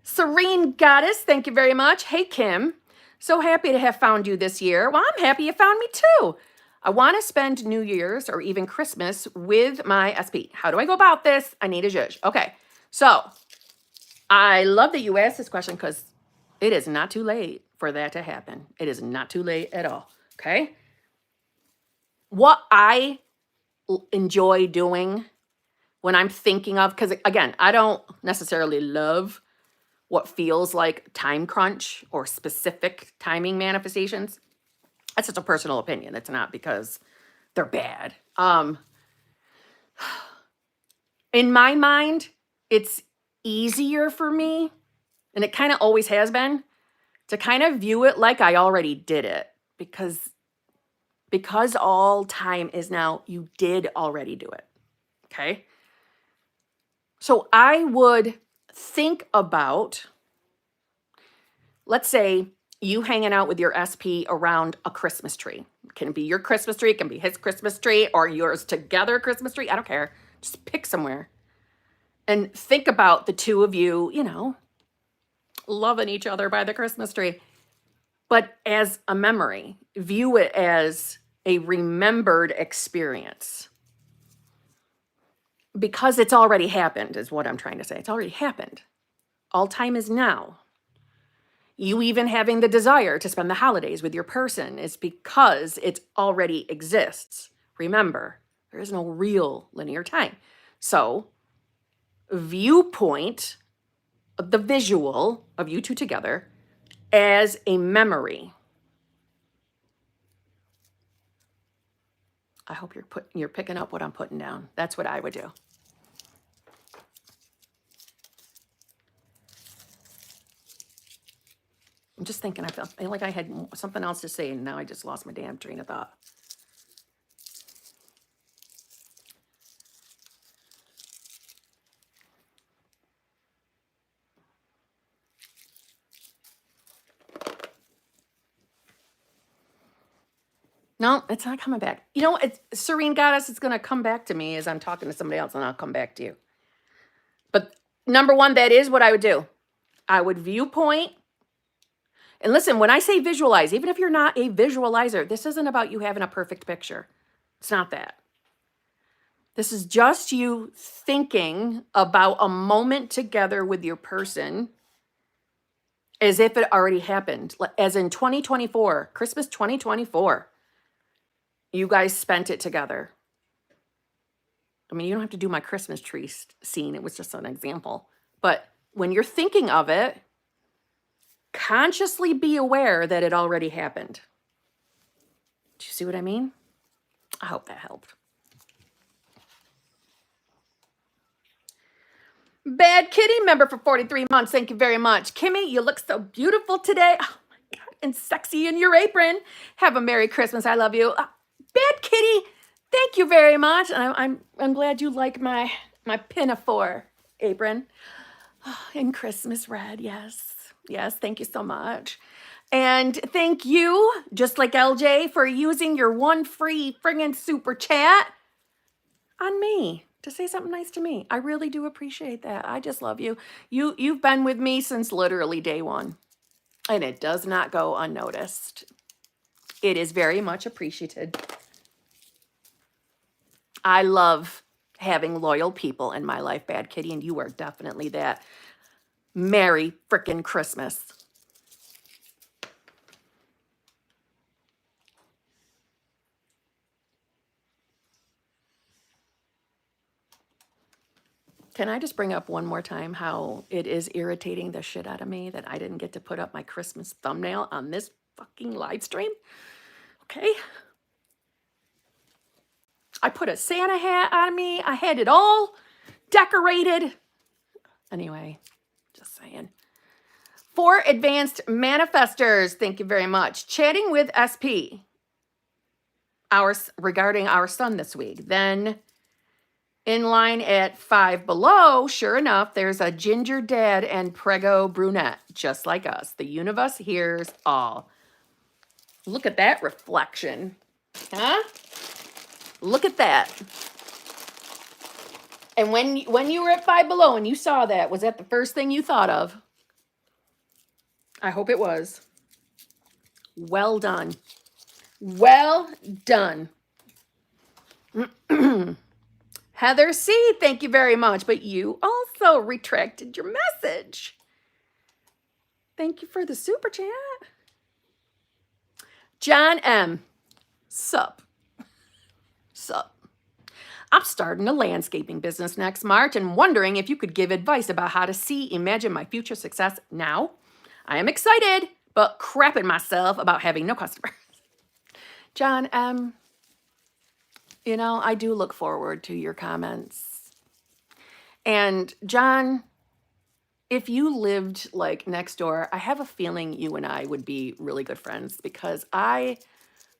Serene Goddess, thank you very much. Hey, Kim. So happy to have found you this year. Well, I'm happy you found me too. I want to spend New Year's or even Christmas with my SP. How do I go about this? I need a judge. Okay, so I love that you asked this question because it is not too late for that to happen. It is not too late at all, okay? What I enjoy doing when I'm thinking of, because again, I don't necessarily love what feels like time crunch or specific timing manifestations. That's just a personal opinion. It's not because they're bad. In my mind, it's easier for me, and it kind of always has been, to kind of view it like I already did it, because all time is now, you did already do it. Okay? So I would think about, let's say you hanging out with your SP around a Christmas tree. It can be your Christmas tree, it can be his Christmas tree, or yours together Christmas tree. I don't care. Just pick somewhere. And think about the two of you, you know, loving each other by the Christmas tree. But as a memory, view it as a remembered experience. Because it's already happened, is what I'm trying to say. It's already happened. All time is now. You even having the desire to spend the holidays with your person is because it already exists. Remember, there is no real linear time. So, viewpoint, the visual of you two together as a memory. I hope you're picking up what I'm putting down. That's what I would do. I'm just thinking, I feel like I had something else to say, and now I just lost my damn train of thought. No, it's not coming back. You know, it's Serene Goddess, it's going to come back to me as I'm talking to somebody else, and I'll come back to you. But number one, that is what I would do. I would viewpoint. And listen, when I say visualize, even if you're not a visualizer, this isn't about you having a perfect picture. It's not that. This is just you thinking about a moment together with your person as if it already happened. As in 2024, Christmas 2024, you guys spent it together. I mean, you don't have to do my Christmas tree scene. It was just an example. But when you're thinking of it, consciously be aware that it already happened. Do you see what I mean? I hope that helped. Bad Kitty member for 43 months. Thank you very much. Kimmy, you look so beautiful today. Oh my God, and sexy in your apron. Have a Merry Christmas. I love you. Bad Kitty, thank you very much. And I'm glad you like my pinafore apron. In Christmas red, yes. Yes, thank you so much. And thank you, just like LJ, for using your one free friggin' super chat on me to say something nice to me. I really do appreciate that. I just love you. You've been with me since literally day one, and it does not go unnoticed. It is very much appreciated. I love having loyal people in my life, Bad Kitty, and you are definitely that. Merry frickin' Christmas. Can I just bring up one more time how it is irritating the shit out of me that I didn't get to put up my Christmas thumbnail on this fucking live stream? Okay. I put a Santa hat on me. I had it all decorated. Anyway, just saying. For advanced manifestors, thank you very much. Chatting with SP regarding our sun this week. Then in line at 5 below, sure enough, there's a ginger dad and prego brunette, just like us. The universe hears all. Look at that reflection. Huh? Look at that. And when you were at 5 below and you saw that, was that the first thing you thought of? I hope it was. Well done. Well done. Heather C., thank you very much. But you also retracted your message. Thank you for the super chat. John M., sup. Sup. I'm starting a landscaping business next March and wondering if you could give advice about how to imagine my future success now. I am excited, but crapping myself about having no customers. John, I do look forward to your comments. And John, if you lived like next door, I have a feeling you and I would be really good friends because I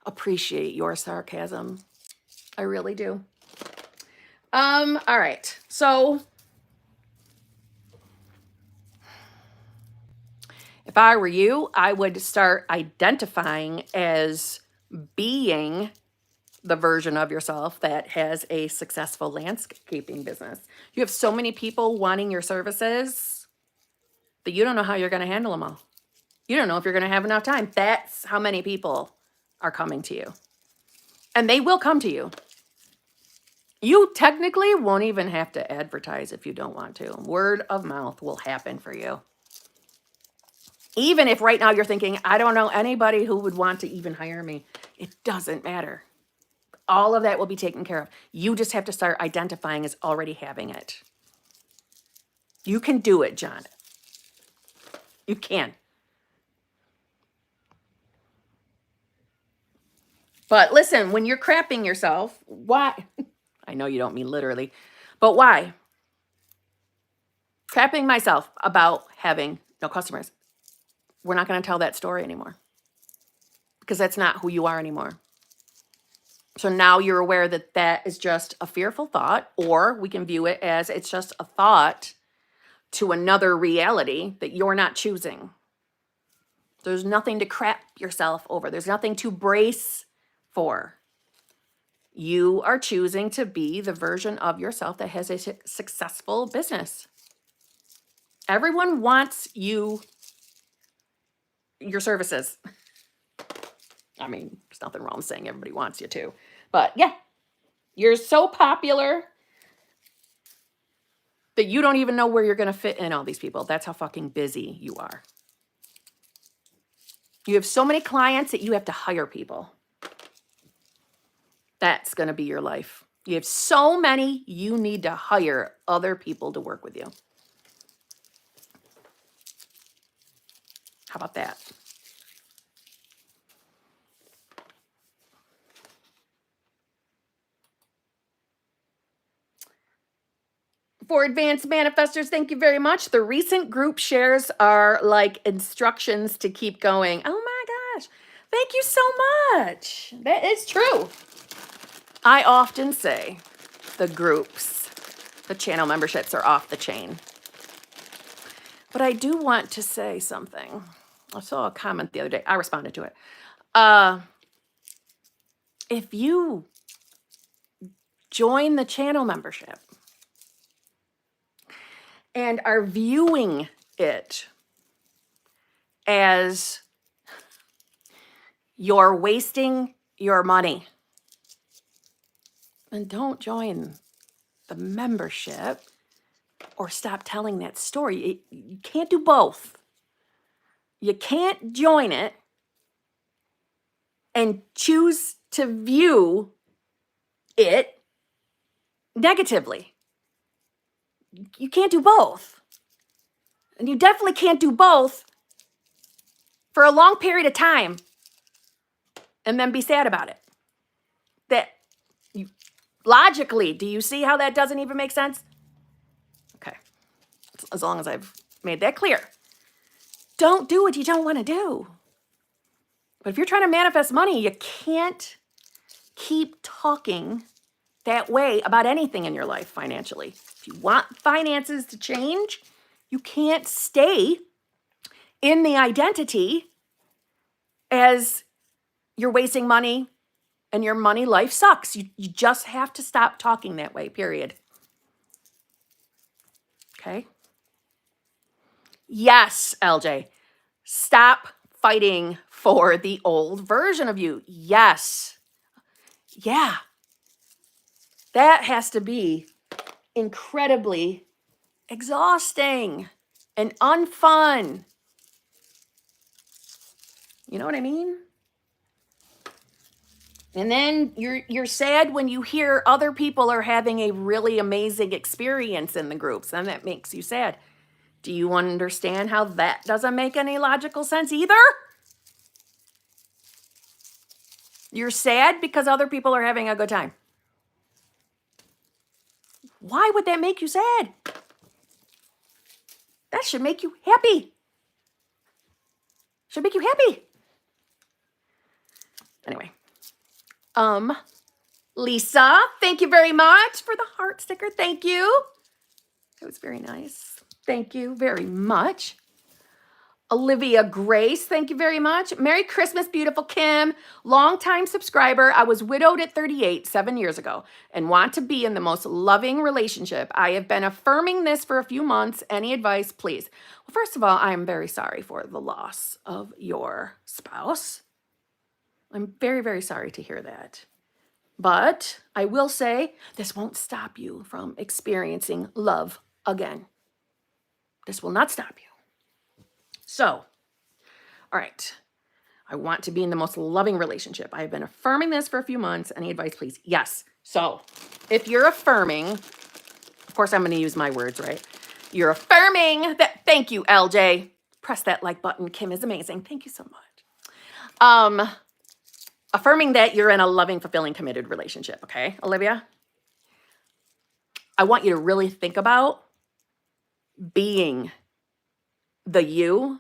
appreciate your sarcasm. I really do. All right. So if I were you, I would start identifying as being the version of yourself that has a successful landscaping business. You have so many people wanting your services that you don't know how you're going to handle them all. You don't know if you're going to have enough time. That's how many people are coming to you. And they will come to you. You technically won't even have to advertise if you don't want to. Word of mouth will happen for you. Even if right now you're thinking, I don't know anybody who would want to even hire me. It doesn't matter. All of that will be taken care of. You just have to start identifying as already having it. You can do it, John. You can. But listen, when you're crapping yourself, why? I know you don't mean literally, but why? Crapping myself about having no customers. We're not going to tell that story anymore because that's not who you are anymore. So now you're aware that that is just a fearful thought, or we can view it as it's just a thought to another reality that you're not choosing. There's nothing to crap yourself over. There's nothing to brace for. You are choosing to be the version of yourself that has a successful business. Everyone wants your services. I mean, there's nothing wrong with saying everybody wants you to. But yeah, you're so popular that you don't even know where you're going to fit in all these people. That's how fucking busy you are. You have so many clients that you have to hire people. That's going to be your life. You have so many, you need to hire other people to work with you. How about that? For advanced manifestors, thank you very much. The recent group shares are like instructions to keep going. Oh my gosh. Thank you so much. That is true. I often say the groups, the channel memberships are off the chain. But I do want to say something. I saw a comment the other day. I responded to it. If you join the channel membership and are viewing it as you're wasting your money, then don't join the membership or stop telling that story. You can't do both. You can't join it and choose to view it negatively. You can't do both. And you definitely can't do both for a long period of time and then be sad about it. Logically, do you see how that doesn't even make sense? Okay. As long as I've made that clear. Don't do what you don't want to do. But if you're trying to manifest money, you can't keep talking that way about anything in your life financially. If you want finances to change, you can't stay in the identity as you're wasting money and your money life sucks. You just have to stop talking that way, period. Okay? Yes, LJ. Stop fighting for the old version of you. Yes. Yeah. That has to be incredibly exhausting and unfun. You know what I mean? And then you're sad when you hear other people are having a really amazing experience in the groups, and that makes you sad. Do you understand how that doesn't make any logical sense either? You're sad because other people are having a good time. Why would that make you sad? That should make you happy. Should make you happy. Anyway. Lisa, thank you very much for the heart sticker. Thank you. It was very nice. Thank you very much. Olivia Grace, thank you very much. Merry Christmas, beautiful Kim. Longtime subscriber. I was widowed at 38, 7 years ago, and want to be in the most loving relationship. I have been affirming this for a few months. Any advice, please? Well, first of all, I am very sorry for the loss of your spouse. I'm very, very sorry to hear that. But I will say this won't stop you from experiencing love again. This will not stop you. So, all right. I want to be in the most loving relationship. I have been affirming this for a few months. Any advice, please? Yes. So, if you're affirming, of course, I'm going to use my words, right? You're affirming that. Thank you, LJ. Press that like button. Kim is amazing. Thank you so much. Affirming that you're in a loving, fulfilling, committed relationship. Okay, Olivia? I want you to really think about being the you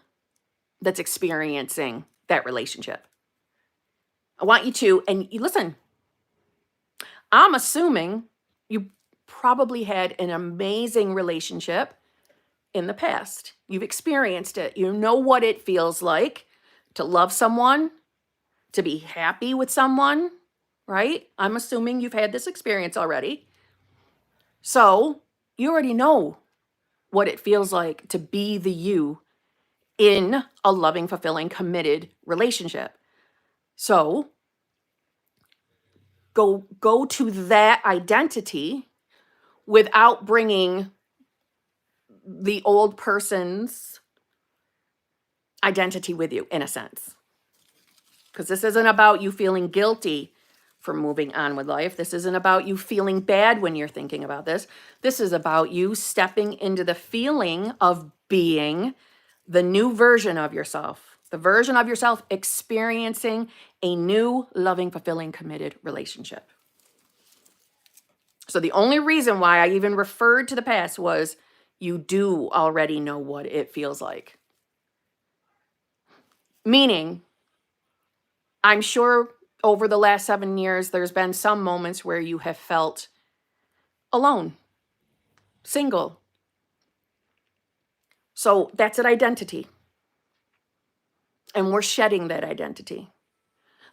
that's experiencing that relationship. I want you to, and you listen, I'm assuming you probably had an amazing relationship in the past. You've experienced it. You know what it feels like to love someone, to be happy with someone, right? I'm assuming you've had this experience already. So you already know what it feels like to be the you in a loving, fulfilling, committed relationship. So go to that identity without bringing the old person's identity with you, in a sense. Because this isn't about you feeling guilty for moving on with life. This isn't about you feeling bad when you're thinking about this. This is about you stepping into the feeling of being the new version of yourself, the version of yourself experiencing a new, loving, fulfilling, committed relationship. So the only reason why I even referred to the past was you do already know what it feels like. Meaning, I'm sure over the last 7 years, there's been some moments where you have felt alone, single. So that's an identity. And we're shedding that identity.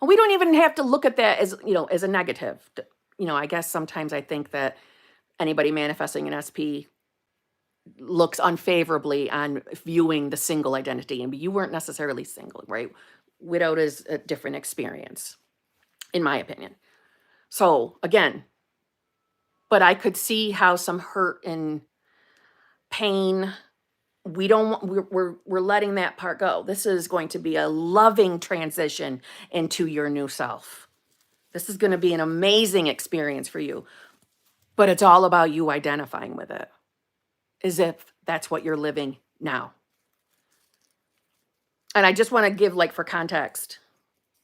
And we don't even have to look at that as, as a negative. I guess sometimes I think that anybody manifesting an SP looks unfavorably on viewing the single identity. And you weren't necessarily single, right? Widowed is a different experience, in my opinion. So again, but I could see how some hurt and pain, we're letting that part go. This is going to be a loving transition into your new self. This is going to be an amazing experience for you, but it's all about you identifying with it as if that's what you're living now. And I just want to give, for context,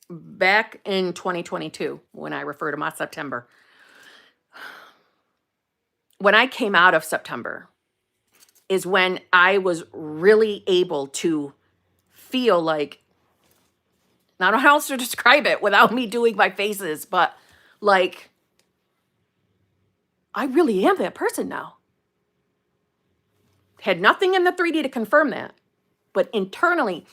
back in 2022, when I refer to my September, when I came out of September is when I was really able to feel like, I don't know how else to describe it without me doing my faces, but I really am that person now. Had nothing in the 3D to confirm that, but internally,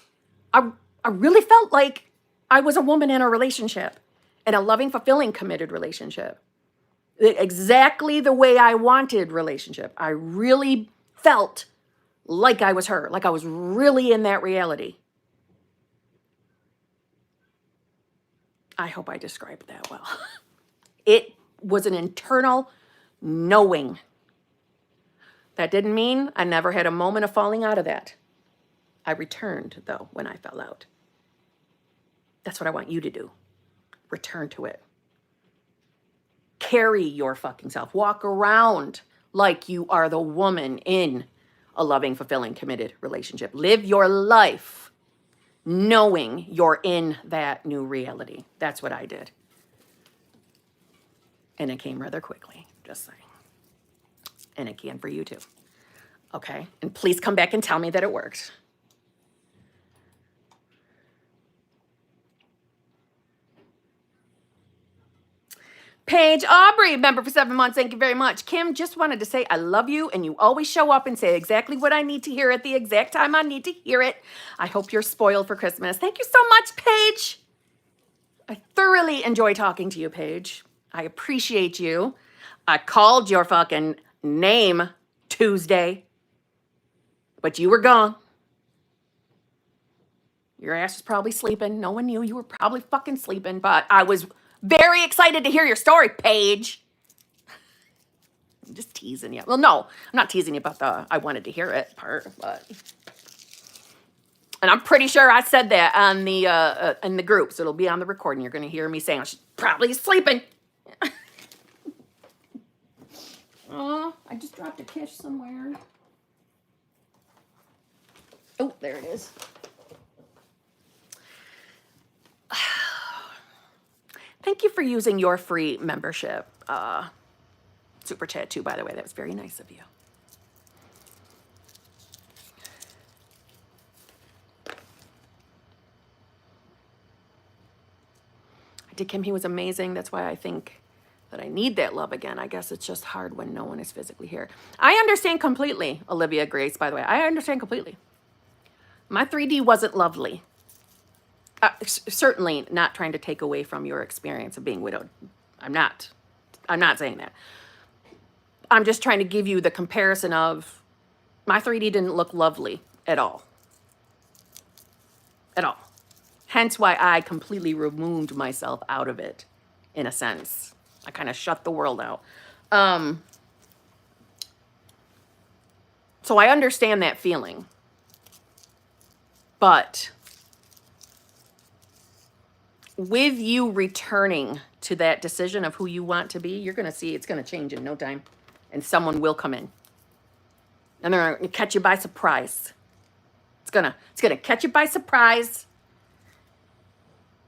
I really felt like I was a woman in a relationship, in a loving, fulfilling, committed relationship. Exactly the way I wanted relationship. I really felt like I was her, like I was really in that reality. I hope I described that well. It was an internal knowing. That didn't mean I never had a moment of falling out of that. I returned, though, when I fell out. That's what I want you to do. Return to it. carry your fucking self. Walk around like you are the woman in a loving, fulfilling, committed relationship. Live your life knowing you're in that new reality. That's what I did. And it came rather quickly, just saying. And it can for you too. Okay? And please come back and tell me that it worked. Paige Aubrey, member for 7 months. Thank you very much. Kim, just wanted to say I love you, and you always show up and say exactly what I need to hear at the exact time I need to hear it. I hope you're spoiled for Christmas. Thank you so much, Paige. I thoroughly enjoy talking to you, Paige. I appreciate you. I called your fucking name Tuesday, but you were gone. Your ass was probably sleeping. No one knew you were probably fucking sleeping, but I was very excited to hear your story, Paige. I'm just teasing you. Well, no, I'm not teasing you about the I wanted to hear it part, but... And I'm pretty sure I said that on the in the group, so it'll be on the recording. You're going to hear me saying she's probably sleeping. Oh, I just dropped a kiss somewhere. Oh, there it is. Thank you for using your free membership. Super chat too, by the way. That was very nice of you. I did Kim. He was amazing. That's why I think that I need that love again. I guess it's just hard when no one is physically here. I understand completely, Olivia Grace, by the way. I understand completely. My 3D wasn't lovely. Certainly not trying to take away from your experience of being widowed. I'm not saying that. I'm just trying to give you the comparison of my 3D didn't look lovely at all. At all. Hence why I completely removed myself out of it, in a sense. I kind of shut the world out. So I understand that feeling. But with you returning to that decision of who you want to be, you're going to see it's going to change in no time. And someone will come in. And they're going to catch you by surprise. It's going to catch you by surprise.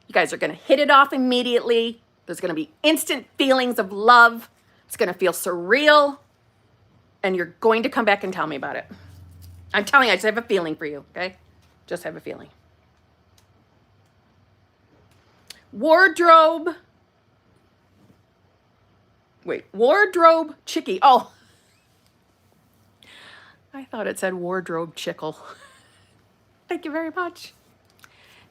You guys are going to hit it off immediately. There's going to be instant feelings of love. It's going to feel surreal. And you're going to come back and tell me about it. I'm telling you, I just have a feeling for you, okay? Just have a feeling. Wardrobe chickie. Oh, I thought it said wardrobe chickle. Thank you very much.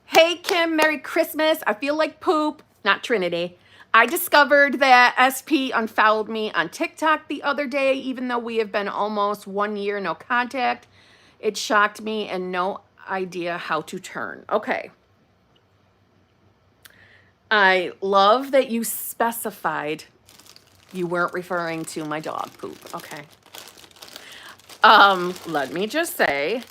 Hey, Kim, Merry Christmas. I feel like poop. Not Trinity. I discovered that SP unfollowed me on TikTok the other day, even though we have been almost 1 year no contact. It shocked me and no idea how to turn. Okay. I love that you specified you weren't referring to my dog poop. Okay. Let me just say,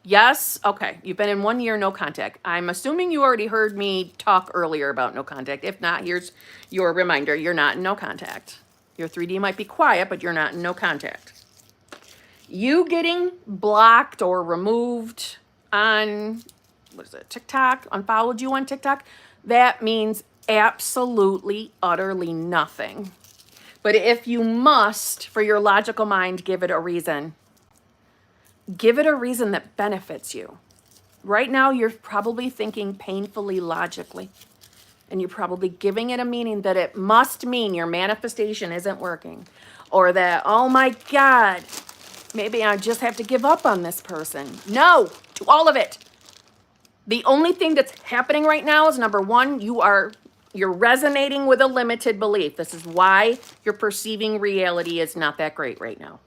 yes. Okay. You've been in 1 year, no contact. I'm assuming you already heard me talk earlier about no contact. If not, here's your reminder. You're not in no contact. Your 3D might be quiet, but you're not in no contact. You getting blocked or removed on, what is it, TikTok, unfollowed you on TikTok, that means absolutely, utterly nothing. But if you must, for your logical mind, give it a reason. Give it a reason that benefits you. Right now, you're probably thinking painfully logically. And you're probably giving it a meaning that it must mean your manifestation isn't working. Or that, oh my God, maybe I just have to give up on this person. No, to all of it. The only thing that's happening right now is, number one, you're resonating with a limited belief. This is why your perceiving reality is not that great right now.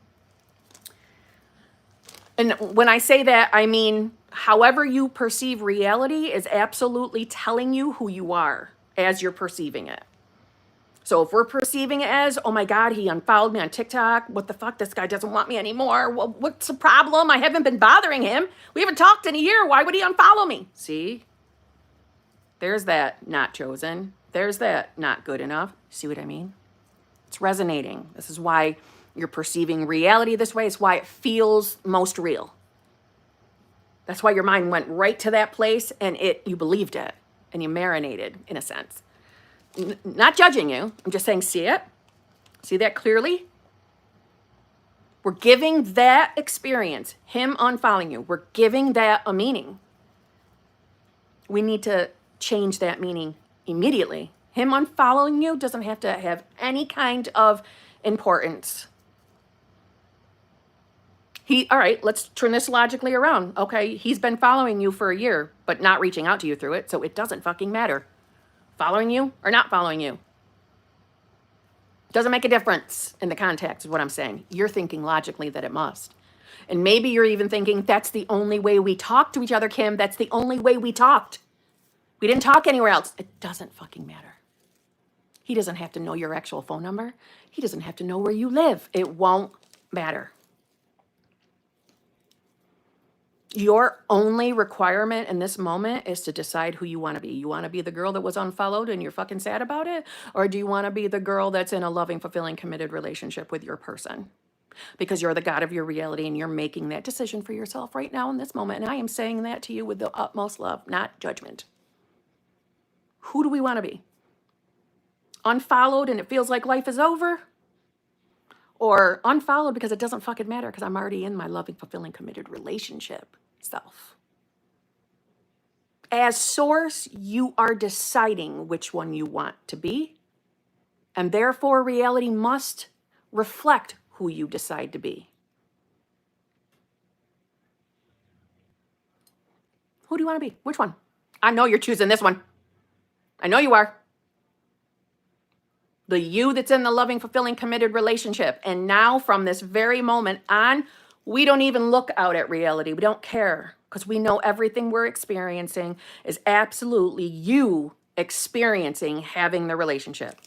And when I say that, I mean, however you perceive reality is absolutely telling you who you are as you're perceiving it. So if we're perceiving it as, oh my God, he unfollowed me on TikTok. What the fuck? This guy doesn't want me anymore. Well, what's the problem? I haven't been bothering him. We haven't talked in a year. Why would he unfollow me? See? There's that not chosen. There's that not good enough. See what I mean? It's resonating. This is why you're perceiving reality this way. It's why it feels most real. That's why your mind went right to that place and you believed it and you marinated in a sense. Not judging you. I'm just saying, see it. See that clearly? We're giving that experience, him unfollowing you, we're giving that a meaning. We need to change that meaning immediately. Him unfollowing you doesn't have to have any kind of importance. All right, let's turn this logically around. Okay, he's been following you for a year, but not reaching out to you through it, so it doesn't fucking matter. Following you or not following you. Doesn't make a difference in the context of what I'm saying. You're thinking logically that it must. And maybe you're even thinking, that's the only way we talk to each other, Kim. That's the only way we talked. We didn't talk anywhere else. It doesn't fucking matter. He doesn't have to know your actual phone number. He doesn't have to know where you live. It won't matter. Your only requirement in this moment is to decide who you want to be. You want to be the girl that was unfollowed and you're fucking sad about it? Or do you want to be the girl that's in a loving, fulfilling, committed relationship with your person? Because you're the God of your reality and you're making that decision for yourself right now in this moment. And I am saying that to you with the utmost love, not judgment. Who do we want to be? Unfollowed and it feels like life is over? Or unfollowed because it doesn't fucking matter because I'm already in my loving, fulfilling, committed relationship self. As source, you are deciding which one you want to be. And therefore, reality must reflect who you decide to be. Who do you want to be? Which one? I know you're choosing this one. I know you are. The you that's in the loving, fulfilling, committed relationship. And now from this very moment on, we don't even look out at reality. We don't care because we know everything we're experiencing is absolutely you experiencing having the relationship.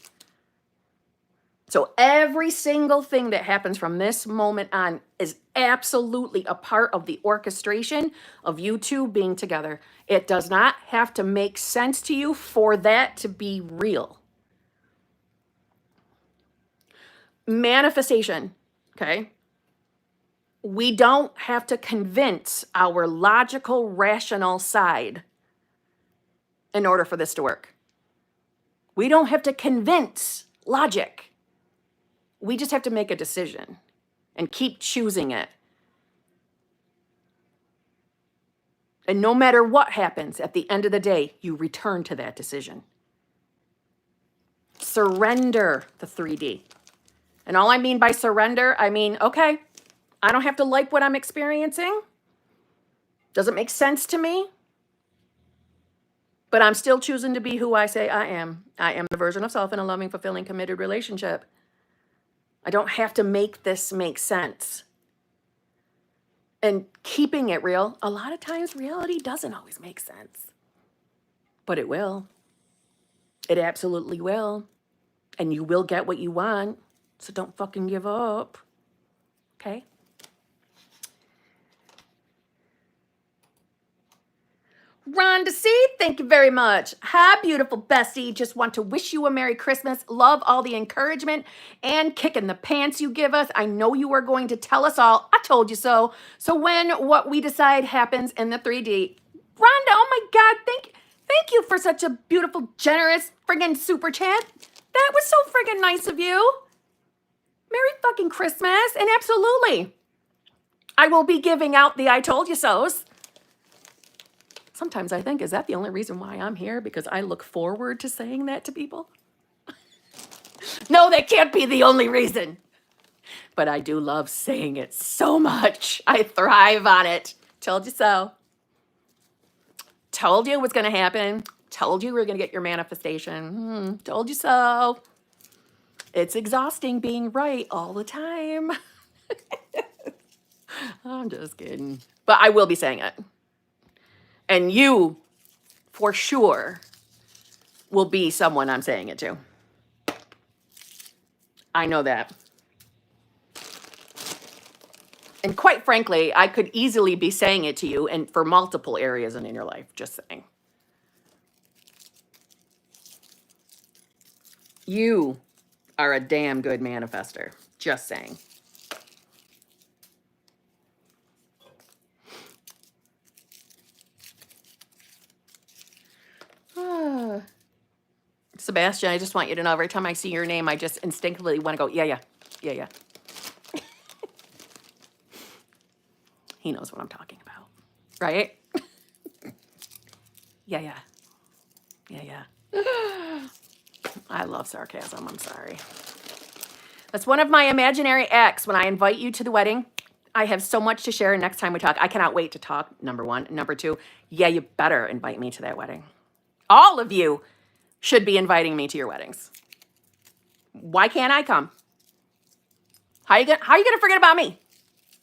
So every single thing that happens from this moment on is absolutely a part of the orchestration of you two being together. It does not have to make sense to you for that to be real. Manifestation, okay? We don't have to convince our logical, rational side in order for this to work. We don't have to convince logic. We just have to make a decision and keep choosing it. And no matter what happens, at the end of the day, you return to that decision. Surrender the 3D. And all I mean by surrender, I mean, okay, I don't have to like what I'm experiencing. Doesn't make sense to me. But I'm still choosing to be who I say I am. I am the version of self in a loving, fulfilling, committed relationship. I don't have to make this make sense. And keeping it real, a lot of times reality doesn't always make sense. But it will. It absolutely will. And you will get what you want. So don't fucking give up. Okay? Rhonda C, thank you very much. Hi, beautiful bestie. Just want to wish you a Merry Christmas. Love all the encouragement and kicking the pants you give us. I know you are going to tell us all. I told you so. So when what we decide happens in the 3D. Rhonda, oh my God, thank you for such a beautiful, generous, friggin' super chat. That was so friggin' nice of you. Merry fucking Christmas. And absolutely, I will be giving out the I told you so's. Sometimes I think, is that the only reason why I'm here? Because I look forward to saying that to people? No, that can't be the only reason. But I do love saying it so much. I thrive on it. Told you so. Told you it was going to happen. Told you we were going to get your manifestation. Told you so. It's exhausting being right all the time. I'm just kidding. But I will be saying it. And you, for sure, will be someone I'm saying it to. I know that. And quite frankly, I could easily be saying it to you and for multiple areas in your life, just saying. You are a damn good manifester. Just saying. Sebastian, I just want you to know every time I see your name, I just instinctively want to go, yeah. He knows what I'm talking about, right? Yeah. I love sarcasm. I'm sorry. That's one of my imaginary acts. When I invite you to the wedding, I have so much to share. Next time we talk, I cannot wait to talk. Number one. Number two, yeah, you better invite me to that wedding. All of you should be inviting me to your weddings. Why can't I come? How are you gonna forget about me?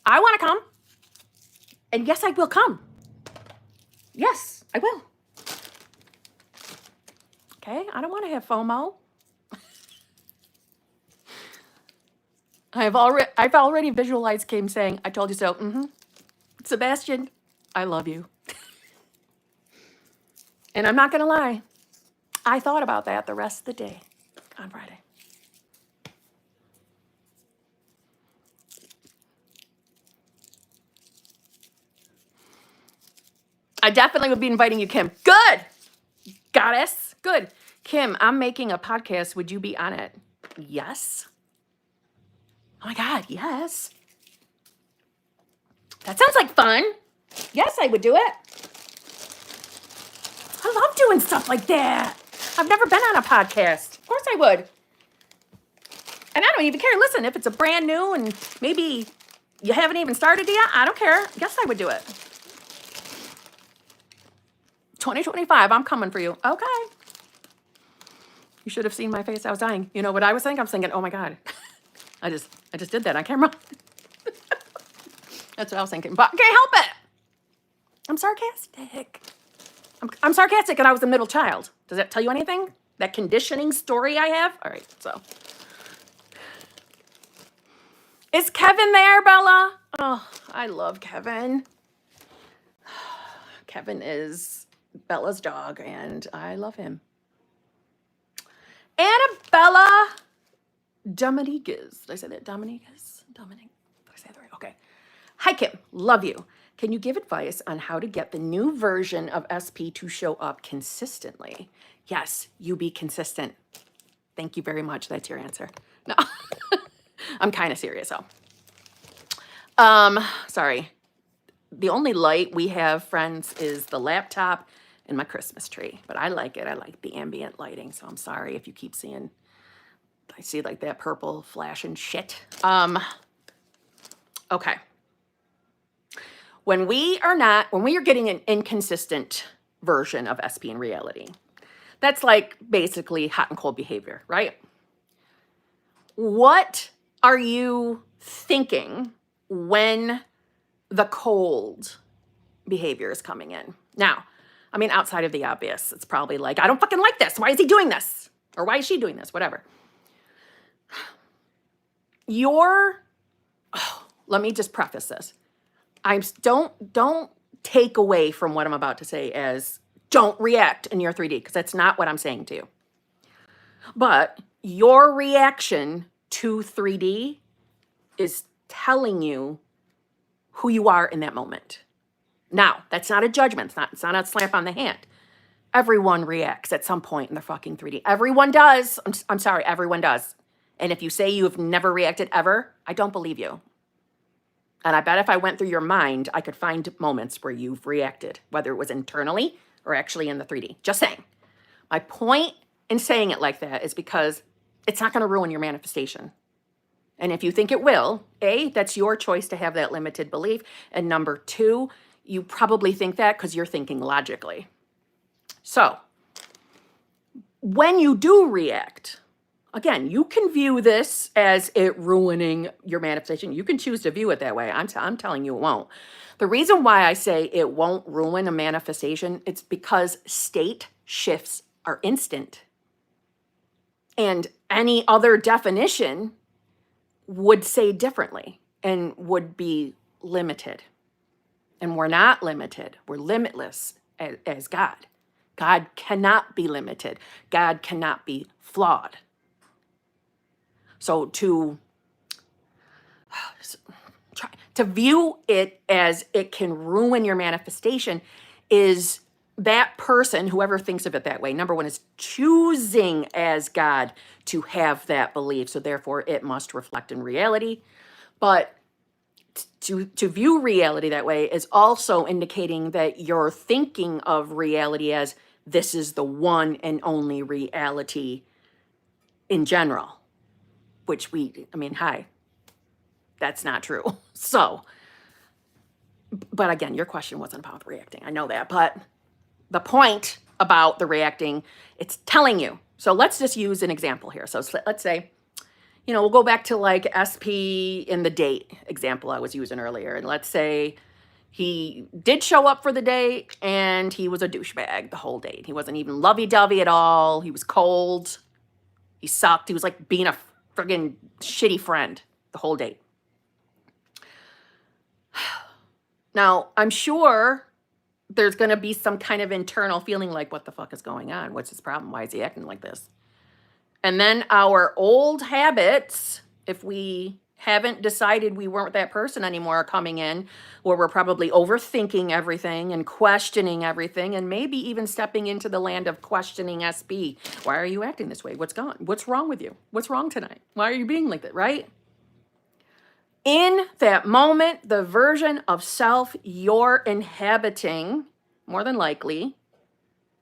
I want to come. And yes, I will come. Yes, I will. Okay, I don't want to have FOMO. I've already visualized Kim saying, I told you so. Sebastian, I love you. And I'm not going to lie. I thought about that the rest of the day on Friday. I definitely would be inviting you, Kim. Good. Goddess. Good. Kim, I'm making a podcast. Would you be on it? Yes. Oh my God, yes. That sounds like fun. Yes, I would do it. I love doing stuff like that. I've never been on a podcast. Of course I would. And I don't even care. Listen, if it's a brand new and maybe you haven't even started yet, I don't care. Yes, I would do it. 2025, I'm coming for you. Okay. You should have seen my face. I was dying. You know what I was thinking? I was thinking, oh my God. I just did that on camera. That's what I was thinking. But I can't help it. I'm sarcastic. I'm sarcastic and I was a middle child. Does that tell you anything? That conditioning story I have? All right, so. Is Kevin there, Bella? Oh, I love Kevin. Kevin is Bella's dog and I love him. Annabella Dominiguez. Did I say that? Dominiguez? Did I say that right? Okay. Hi, Kim. Love you. Can you give advice on how to get the new version of SP to show up consistently? Yes, you be consistent. Thank you very much. That's your answer. No, I'm kind of serious, though. Sorry. The only light we have, friends, is the laptop and my Christmas tree. But I like it. I like the ambient lighting. So I'm sorry if you keep seeing, I see like that purple flashing shit. Okay. When we are getting an inconsistent version of SP in reality, that's like basically hot and cold behavior, right? What are you thinking when the cold behavior is coming in? Now, I mean, outside of the obvious, it's probably like, I don't fucking like this. Why is he doing this? Or why is she doing this? Whatever. Let me just preface this. Don't take away from what I'm about to say as don't react in your 3D, because that's not what I'm saying to you. But your reaction to 3D is telling you who you are in that moment. Now, that's not a judgment. It's not a slap on the hand. Everyone reacts at some point in their fucking 3D. Everyone does. I'm sorry, everyone does. And if you say you have never reacted ever, I don't believe you. And I bet if I went through your mind, I could find moments where you've reacted, whether it was internally or actually in the 3D. Just saying. My point in saying it like that is because it's not going to ruin your manifestation. And if you think it will, A, that's your choice to have that limited belief. And number two, you probably think that because you're thinking logically. So when you do react, again, you can view this as it ruining your manifestation. You can choose to view it that way. I'm telling you it won't. The reason why I say it won't ruin a manifestation, it's because state shifts are instant. And any other definition would say differently and would be limited. And we're not limited. We're limitless as God. God cannot be limited. God cannot be flawed. So to view it as it can ruin your manifestation is that person, whoever thinks of it that way, number one, is choosing as God to have that belief. So therefore it must reflect in reality. But to view reality that way is also indicating that you're thinking of reality as this is the one and only reality in general, which hi, that's not true. So, but again, your question wasn't about reacting. I know that, but the point about the reacting, it's telling you. So let's just use an example here. So let's say, we'll go back to like SP in the date example I was using earlier. And let's say he did show up for the date and he was a douchebag the whole date. He wasn't even lovey-dovey at all. He was cold. He sucked. He was like being a friggin' shitty friend the whole date. Now, I'm sure there's going to be some kind of internal feeling like, what the fuck is going on? What's his problem? Why is he acting like this? And then our old habits, if we haven't decided we weren't that person anymore, are coming in, where we're probably overthinking everything and questioning everything, and maybe even stepping into the land of questioning SP. Why are you acting this way? What's gone? What's wrong with you? What's wrong tonight? Why are you being like that, right? In that moment, the version of self you're inhabiting, more than likely,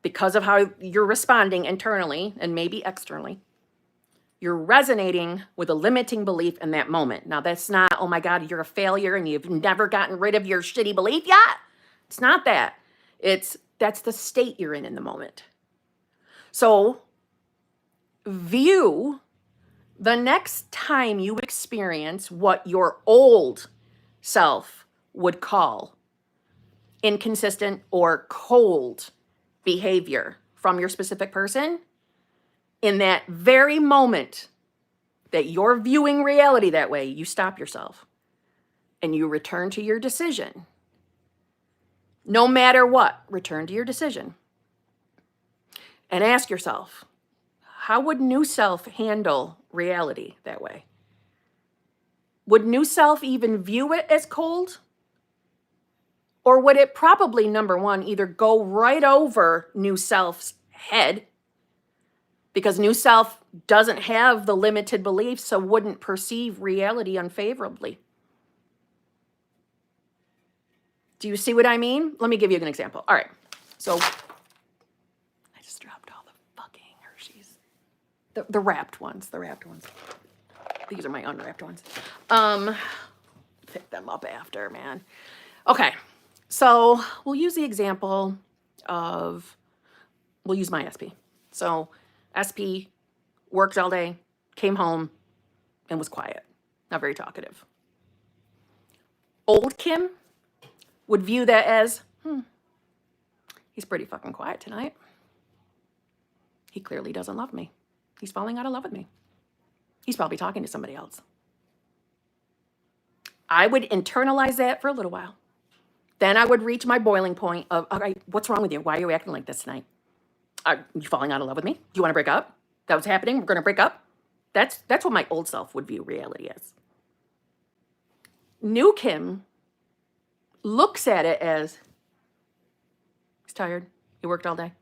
because of how you're responding internally and maybe externally, you're resonating with a limiting belief in that moment. Now, that's not, oh my God, you're a failure and you've never gotten rid of your shitty belief yet. It's not that. That's the state you're in the moment. So view the next time you experience what your old self would call inconsistent or cold behavior from your specific person, in that very moment that you're viewing reality that way, you stop yourself and you return to your decision. No matter what, return to your decision and ask yourself, how would new self handle reality that way? Would new self even view it as cold? Or would it probably, number one, either go right over new self's head, because new self doesn't have the limited beliefs, so wouldn't perceive reality unfavorably. Do you see what I mean? Let me give you an example. All right. So I just dropped all the fucking Hershey's. The wrapped ones. These are my unwrapped ones. Pick them up after, man. Okay. So we'll use the example of, we'll use my SP. So SP worked all day, came home, and was quiet. Not very talkative. Old Kim would view that as, he's pretty fucking quiet tonight. He clearly doesn't love me. He's falling out of love with me. He's probably talking to somebody else. I would internalize that for a little while. Then I would reach my boiling point of, all right, what's wrong with you? Why are you acting like this tonight? Are you falling out of love with me? Do you want to break up? That was happening? We're going to break up? That's what my old self would view reality as. New Kim looks at it as, he's tired. He worked all day.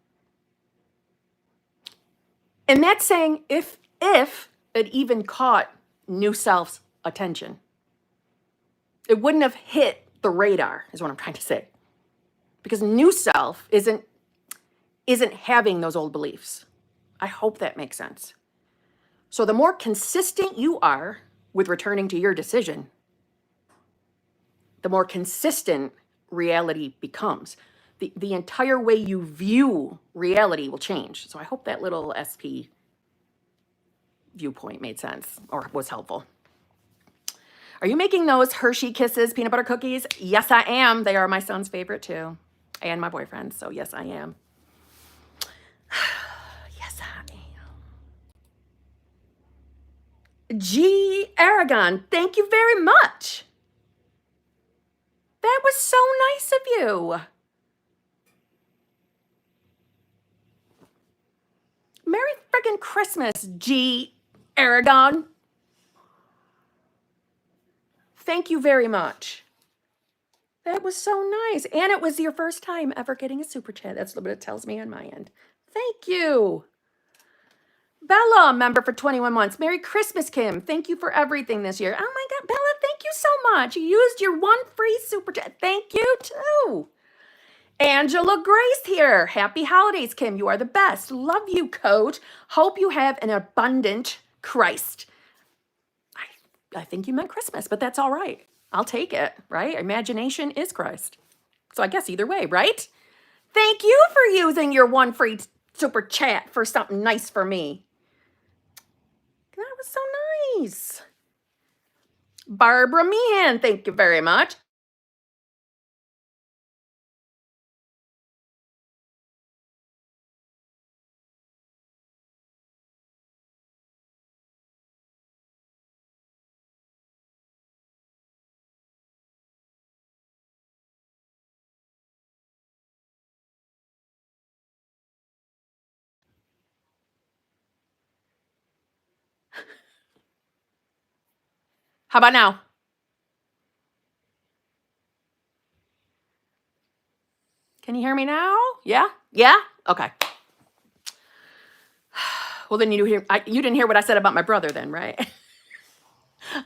And that's saying if it even caught new self's attention, it wouldn't have hit the radar, is what I'm trying to say. Because new self isn't having those old beliefs. I hope that makes sense. So the more consistent you are with returning to your decision, the more consistent reality becomes. The entire way you view reality will change. So I hope that little SP viewpoint made sense or was helpful. Are you making those Hershey Kisses peanut butter cookies? Yes, I am. They are my son's favorite too, and my boyfriend's. So yes, I am. Yes, I am. G. Aragon, thank you very much. That was so nice of you. Merry friggin' Christmas, G. Aragon. thank you very much. That was so nice. And it was your first time ever getting a super chat. That's what it tells me on my end. Thank you. Bella, member for 21 months. Merry Christmas, Kim. Thank you for everything this year. Oh my God, Bella, thank you so much. You used your one free super chat. Thank you too. Angela Grace here. Happy holidays, Kim. You are the best. Love you, coach. Hope you have an abundant Christ. I think you meant Christmas, but that's all right. I'll take it, right? Imagination is Christ. So I guess either way, right? Thank you for using your one free super chat for something nice for me. That was so nice. Barbara Meehan, thank you very much. How about now? Can you hear me now? Yeah? Yeah? Okay. Well, then you didn't hear what I said about my brother then, right?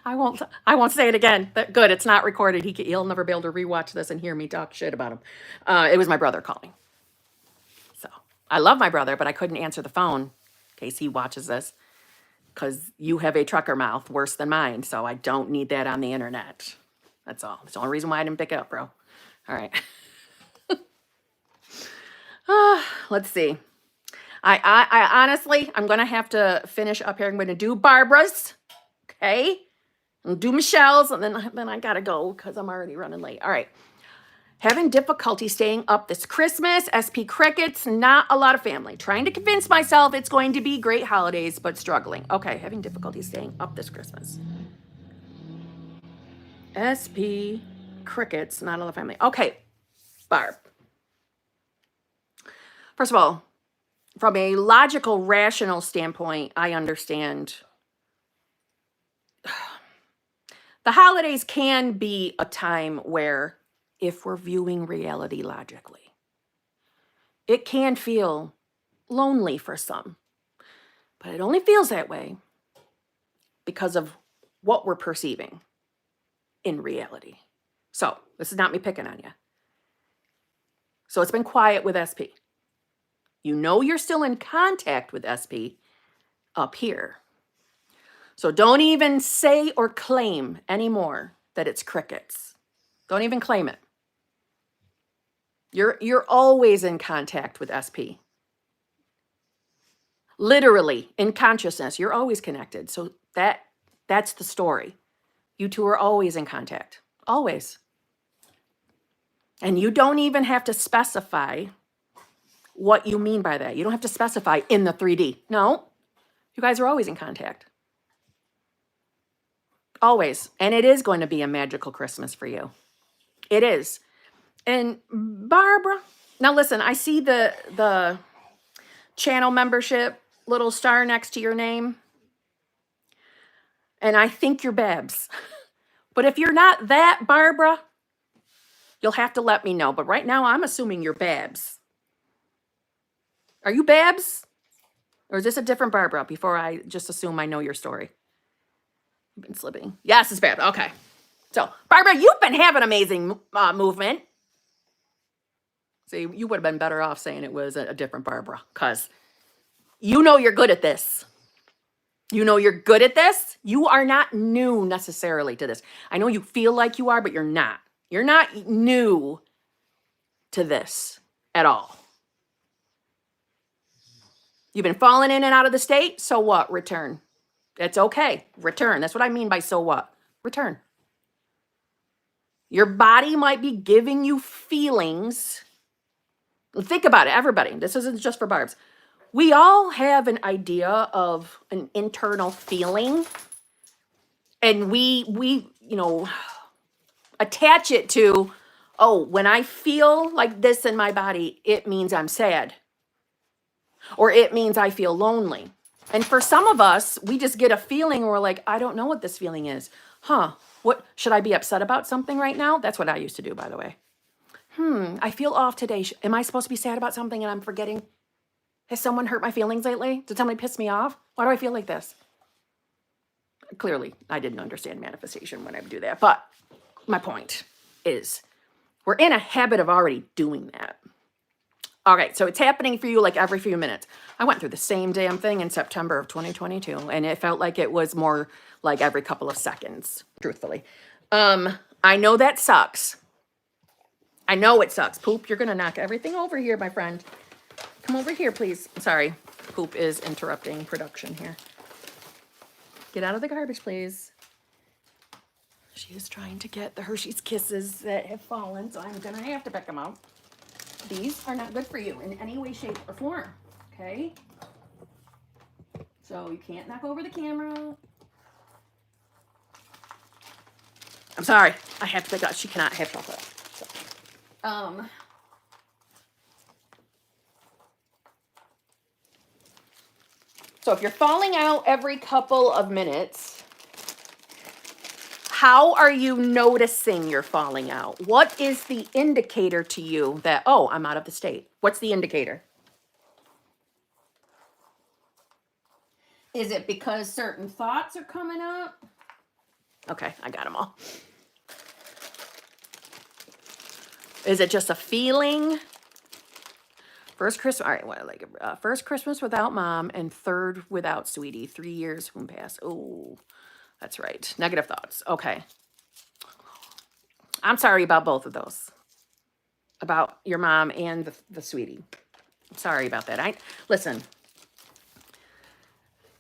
I won't say it again. Good, it's not recorded. He'll never be able to rewatch this and hear me talk shit about him. It was my brother calling. So I love my brother, but I couldn't answer the phone in case he watches this because you have a trucker mouth worse than mine. So I don't need that on the internet. That's all. That's the only reason why I didn't pick it up, bro. All right. Let's see. I honestly, I'm going to have to finish up here. I'm going to do Barbara's. Okay. I'll do Michelle's and then I got to go because I'm already running late. All right. Having difficulty staying up this Christmas. SP Crickets, not a lot of family. Trying to convince myself it's going to be great holidays, but struggling. Okay. Having difficulty staying up this Christmas. SP Crickets, not a lot of family. Okay. Barb. First of all, from a logical, rational standpoint, I understand the holidays can be a time where, if we're viewing reality logically, it can feel lonely for some. But it only feels that way because of what we're perceiving in reality. So, this is not me picking on you. So, it's been quiet with SP. You know you're still in contact with SP up here. So don't even say or claim anymore that it's crickets. Don't even claim it. You're always in contact with SP. Literally, in consciousness, you're always connected. So that's the story. You two are always in contact. Always. And you don't even have to specify what you mean by that. You don't have to specify in the 3D. No, you guys are always in contact. Always. And it is going to be a magical Christmas for you. It is. And Barbara, now listen, I see the channel membership little star next to your name. And I think you're Babs. But if you're not that Barbara, you'll have to let me know. But right now I'm assuming you're Babs. Are you Babs? Or is this a different Barbara before I just assume I know your story? You've been slipping. Yes, it's Babs. Okay. So, Barbara, you've been having amazing movement. See, you would have been better off saying it was a different Barbara because you know you're good at this. You know you're good at this. You are not new necessarily to this. I know you feel like you are, but you're not. You're not new to this at all. You've been falling in and out of the state. So what? Return. It's okay. Return. That's what I mean by so what? Return. Your body might be giving you feelings. Think about it, everybody. This isn't just for Barbs. We all have an idea of an internal feeling. And we attach it to, oh, when I feel like this in my body, it means I'm sad. Or it means I feel lonely. And for some of us, we just get a feeling and we're like, I don't know what this feeling is. Huh. What, should I be upset about something right now? That's what I used to do, by the way. I feel off today. Am I supposed to be sad about something and I'm forgetting? Has someone hurt my feelings lately? Did somebody piss me off? Why do I feel like this? Clearly, I didn't understand manifestation when I would do that. But my point is, we're in a habit of already doing that. All right, so it's happening for you like every few minutes. I went through the same damn thing in September of 2022, and it felt like it was more like every couple of seconds, truthfully. I know that sucks. I know it sucks. Poop, you're going to knock everything over here, my friend. Come over here, please. Sorry, Poop is interrupting production here. Get out of the garbage, please. She is trying to get the Hershey's Kisses that have fallen, so I'm going to have to pick them up. These are not good for you in any way, shape, or form, okay? So you can't knock over the camera. I'm sorry. I have to pick up. She cannot have chocolate. So if you're falling out every couple of minutes, how are you noticing you're falling out? What is the indicator to you that, oh, I'm out of the state? What's the indicator? Is it because certain thoughts are coming up? Okay, I got them all. Is it just a feeling? First Christmas, all right, what like first Christmas without mom and third without sweetie. 3 years whom passed. Oh, that's right. Negative thoughts. Okay. I'm sorry about both of those. About your mom and the sweetie. Sorry about that. Listen.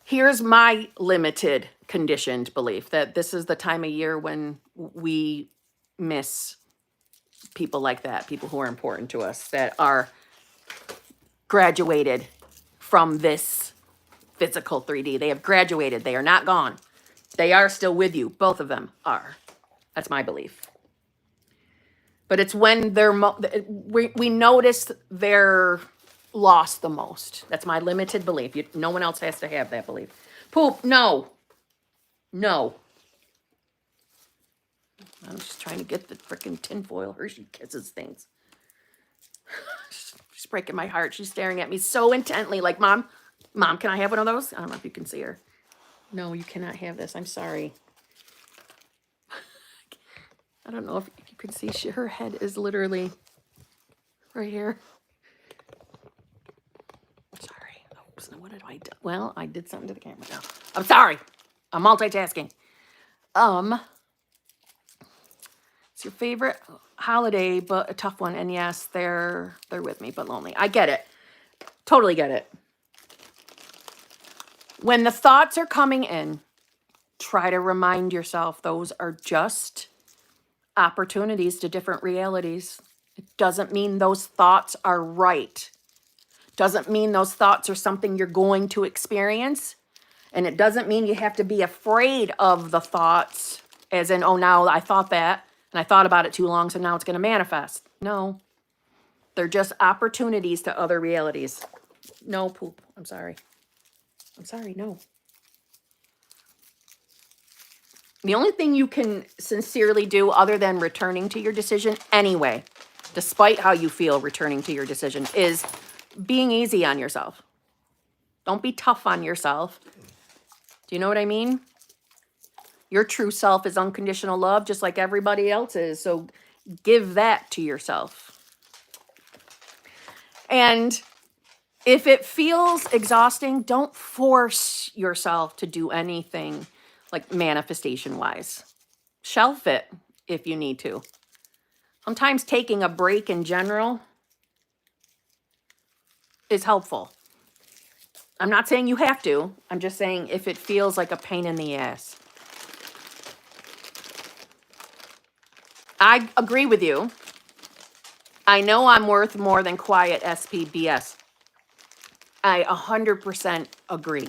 Here's my limited conditioned belief that this is the time of year when we miss people like that, people who are important to us, that are graduated from this physical 3D. They have graduated. They are not gone. They are still with you. Both of them are. That's my belief. But it's when they're, we notice they're lost the most. That's my limited belief. No one else has to have that belief. Poop, no. No. I'm just trying to get the freaking tinfoil Hershey Kisses things. She's breaking my heart. She's staring at me so intently like, Mom, can I have one of those? I don't know if you can see her. No, you cannot have this. I'm sorry. I don't know if you can see. Her head is literally right here. Sorry. Oops, what did I do? Well, I did something to the camera now. I'm sorry. I'm multitasking. It's your favorite holiday, but a tough one. And yes, they're with me, but lonely. I get it. Totally get it. When the thoughts are coming in, try to remind yourself those are just opportunities to different realities. It doesn't mean those thoughts are right. Doesn't mean those thoughts are something you're going to experience. And it doesn't mean you have to be afraid of the thoughts, as in, oh, now I thought that, and I thought about it too long, so now it's going to manifest. No. They're just opportunities to other realities. No, Poop. I'm sorry. I'm sorry, no. The only thing you can sincerely do other than returning to your decision anyway, despite how you feel returning to your decision, is being easy on yourself. Don't be tough on yourself. Do you know what I mean? Your true self is unconditional love, just like everybody else is. So give that to yourself. And if it feels exhausting, don't force yourself to do anything like manifestation-wise. Shelf it if you need to. Sometimes taking a break in general is helpful. I'm not saying you have to. I'm just saying if it feels like a pain in the ass. I agree with you. I know I'm worth more than quiet SPBS. I 100% agree.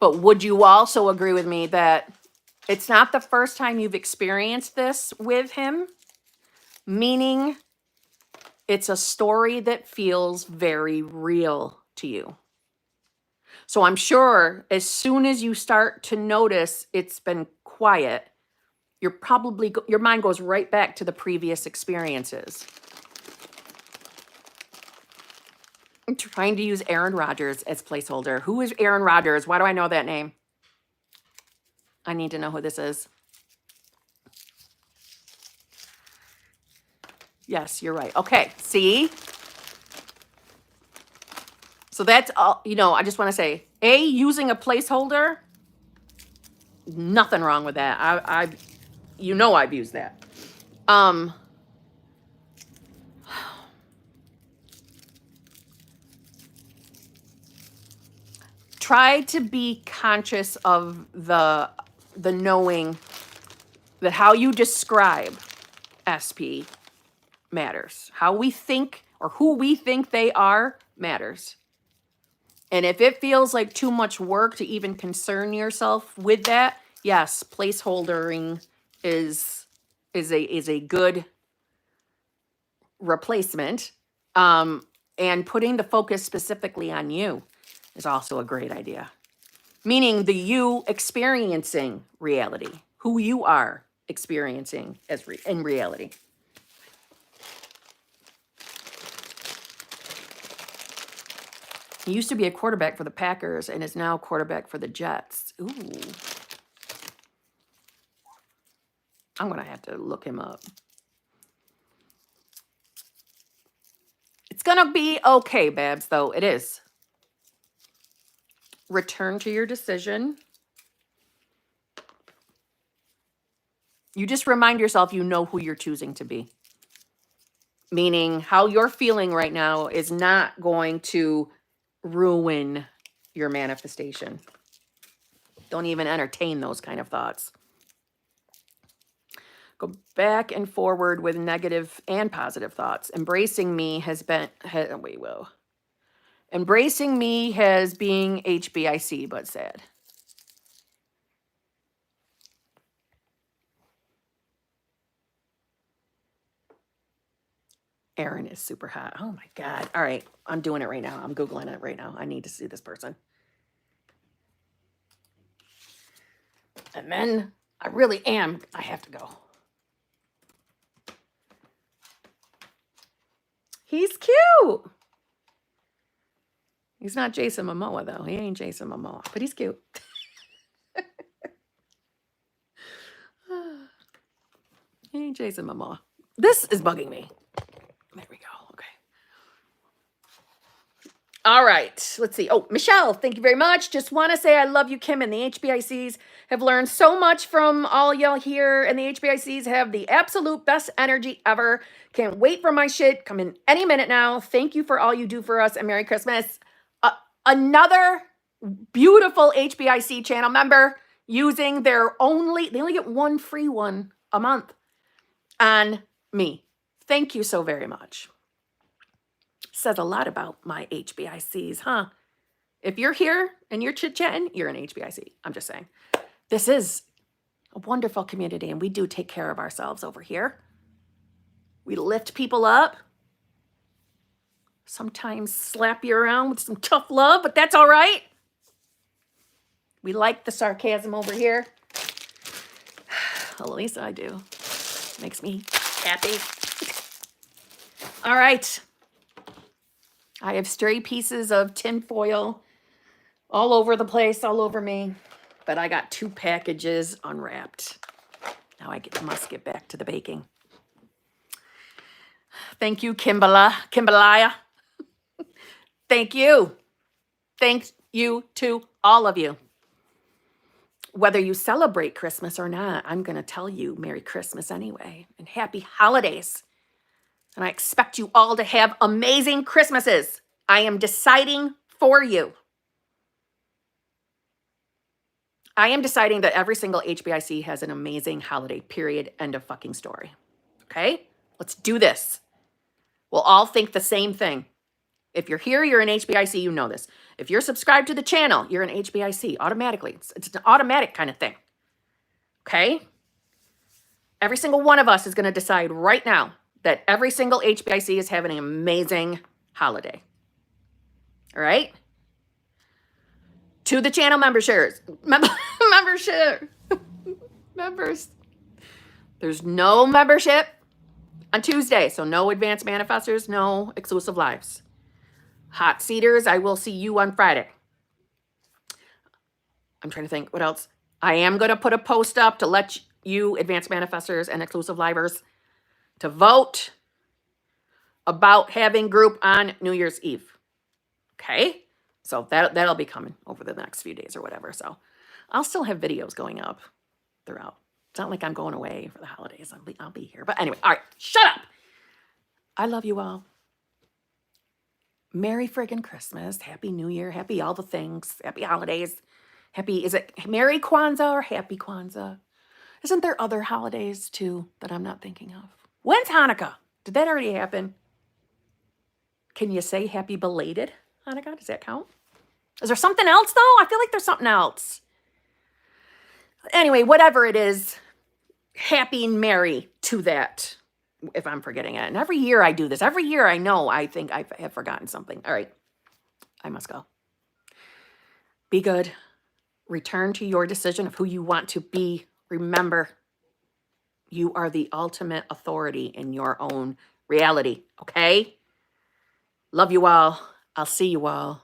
But would you also agree with me that it's not the first time you've experienced this with him? Meaning it's a story that feels very real to you. So I'm sure as soon as you start to notice it's been quiet, you're probably, your mind goes right back to the previous experiences. I'm trying to use Aaron Rodgers as placeholder. Who is Aaron Rodgers? Why do I know that name? I need to know who this is. Yes, you're right. Okay, see? So that's all, you know, I just want to say, using a placeholder, nothing wrong with that. You know I've used that. Try to be conscious of the knowing that how you describe SP matters. How we think or who we think they are matters. And if it feels like too much work to even concern yourself with that, yes, placeholdering is a good replacement. And putting the focus specifically on you is also a great idea. Meaning the you experiencing reality, who you are experiencing as in reality. He used to be a quarterback for the Packers and is now quarterback for the Jets. Ooh. I'm going to have to look him up. It's going to be okay, Babs, though. It is. Return to your decision. You just remind yourself you know who you're choosing to be. Meaning how you're feeling right now is not going to ruin your manifestation. Don't even entertain those kind of thoughts. Go back and forward with negative and positive thoughts. Embracing me has been, embracing me has being HBIC, but sad. Aaron is super hot. Oh my God. All right. I'm doing it right now. I'm Googling it right now. I need to see this person. And then I really am. I have to go. He's cute. He's not Jason Momoa, though. He ain't Jason Momoa, but he's cute. He ain't Jason Momoa. This is bugging me. There we go. Okay. All right. Let's see. Oh, Michelle, thank you very much. Just want to say I love you, Kim, and the HBICs have learned so much from all y'all here, and the HBICs have the absolute best energy ever. Can't wait for my shit. Come in any minute now. Thank you for all you do for us, and Merry Christmas. Another beautiful HBIC channel member using they only get one free one a month on me. Thank you so very much. Says a lot about my HBICs, huh? If you're here and you're chit-chatting, you're an HBIC. I'm just saying. This is a wonderful community, and we do take care of ourselves over here. We lift people up. Sometimes slap you around with some tough love, but that's all right. We like the sarcasm over here. Well, at least I do. Makes me happy. All right. I have stray pieces of tinfoil all over the place, all over me. But I got 2 packages unwrapped. Now I must get back to the baking. Thank you, Kimberly. Thank you. Thank you to all of you. Whether you celebrate Christmas or not, I'm going to tell you Merry Christmas anyway. And Happy Holidays. And I expect you all to have amazing Christmases. I am deciding for you. I am deciding that every single HBIC has an amazing holiday, period, end of fucking story. Okay? Let's do this. We'll all think the same thing. If you're here, you're an HBIC, you know this. If you're subscribed to the channel, you're an HBIC automatically. It's an automatic kind of thing. Okay? Every single one of us is going to decide right now that every single HBIC is having an amazing holiday. All right? To the channel membership. members. There's no membership on Tuesday, so no advanced manifestors, no exclusive lives. Hot seaters, I will see you on Friday. I'm trying to think what else. I am going to put a post up to let you advanced manifestors and exclusive livers to vote about having group on New Year's Eve. Okay? So that'll be coming over the next few days or whatever. So I'll still have videos going up throughout. It's not like I'm going away for the holidays. I'll be here. But anyway, all right, shut up. I love you all. Merry friggin' Christmas. Happy New Year. Happy all the things. Happy holidays. Happy, is it Merry Kwanzaa or Happy Kwanzaa? Isn't there other holidays too that I'm not thinking of? When's Hanukkah? Did that already happen? Can you say happy belated Hanukkah? Does that count? Is there something else though? I feel like there's something else. Anyway, whatever it is, happy and merry to that, if I'm forgetting it. And every year I do this. Every year I know I think I have forgotten something. All right, I must go. Be good. Return to your decision of who you want to be. Remember, you are the ultimate authority in your own reality, okay? Love you all. I'll see you all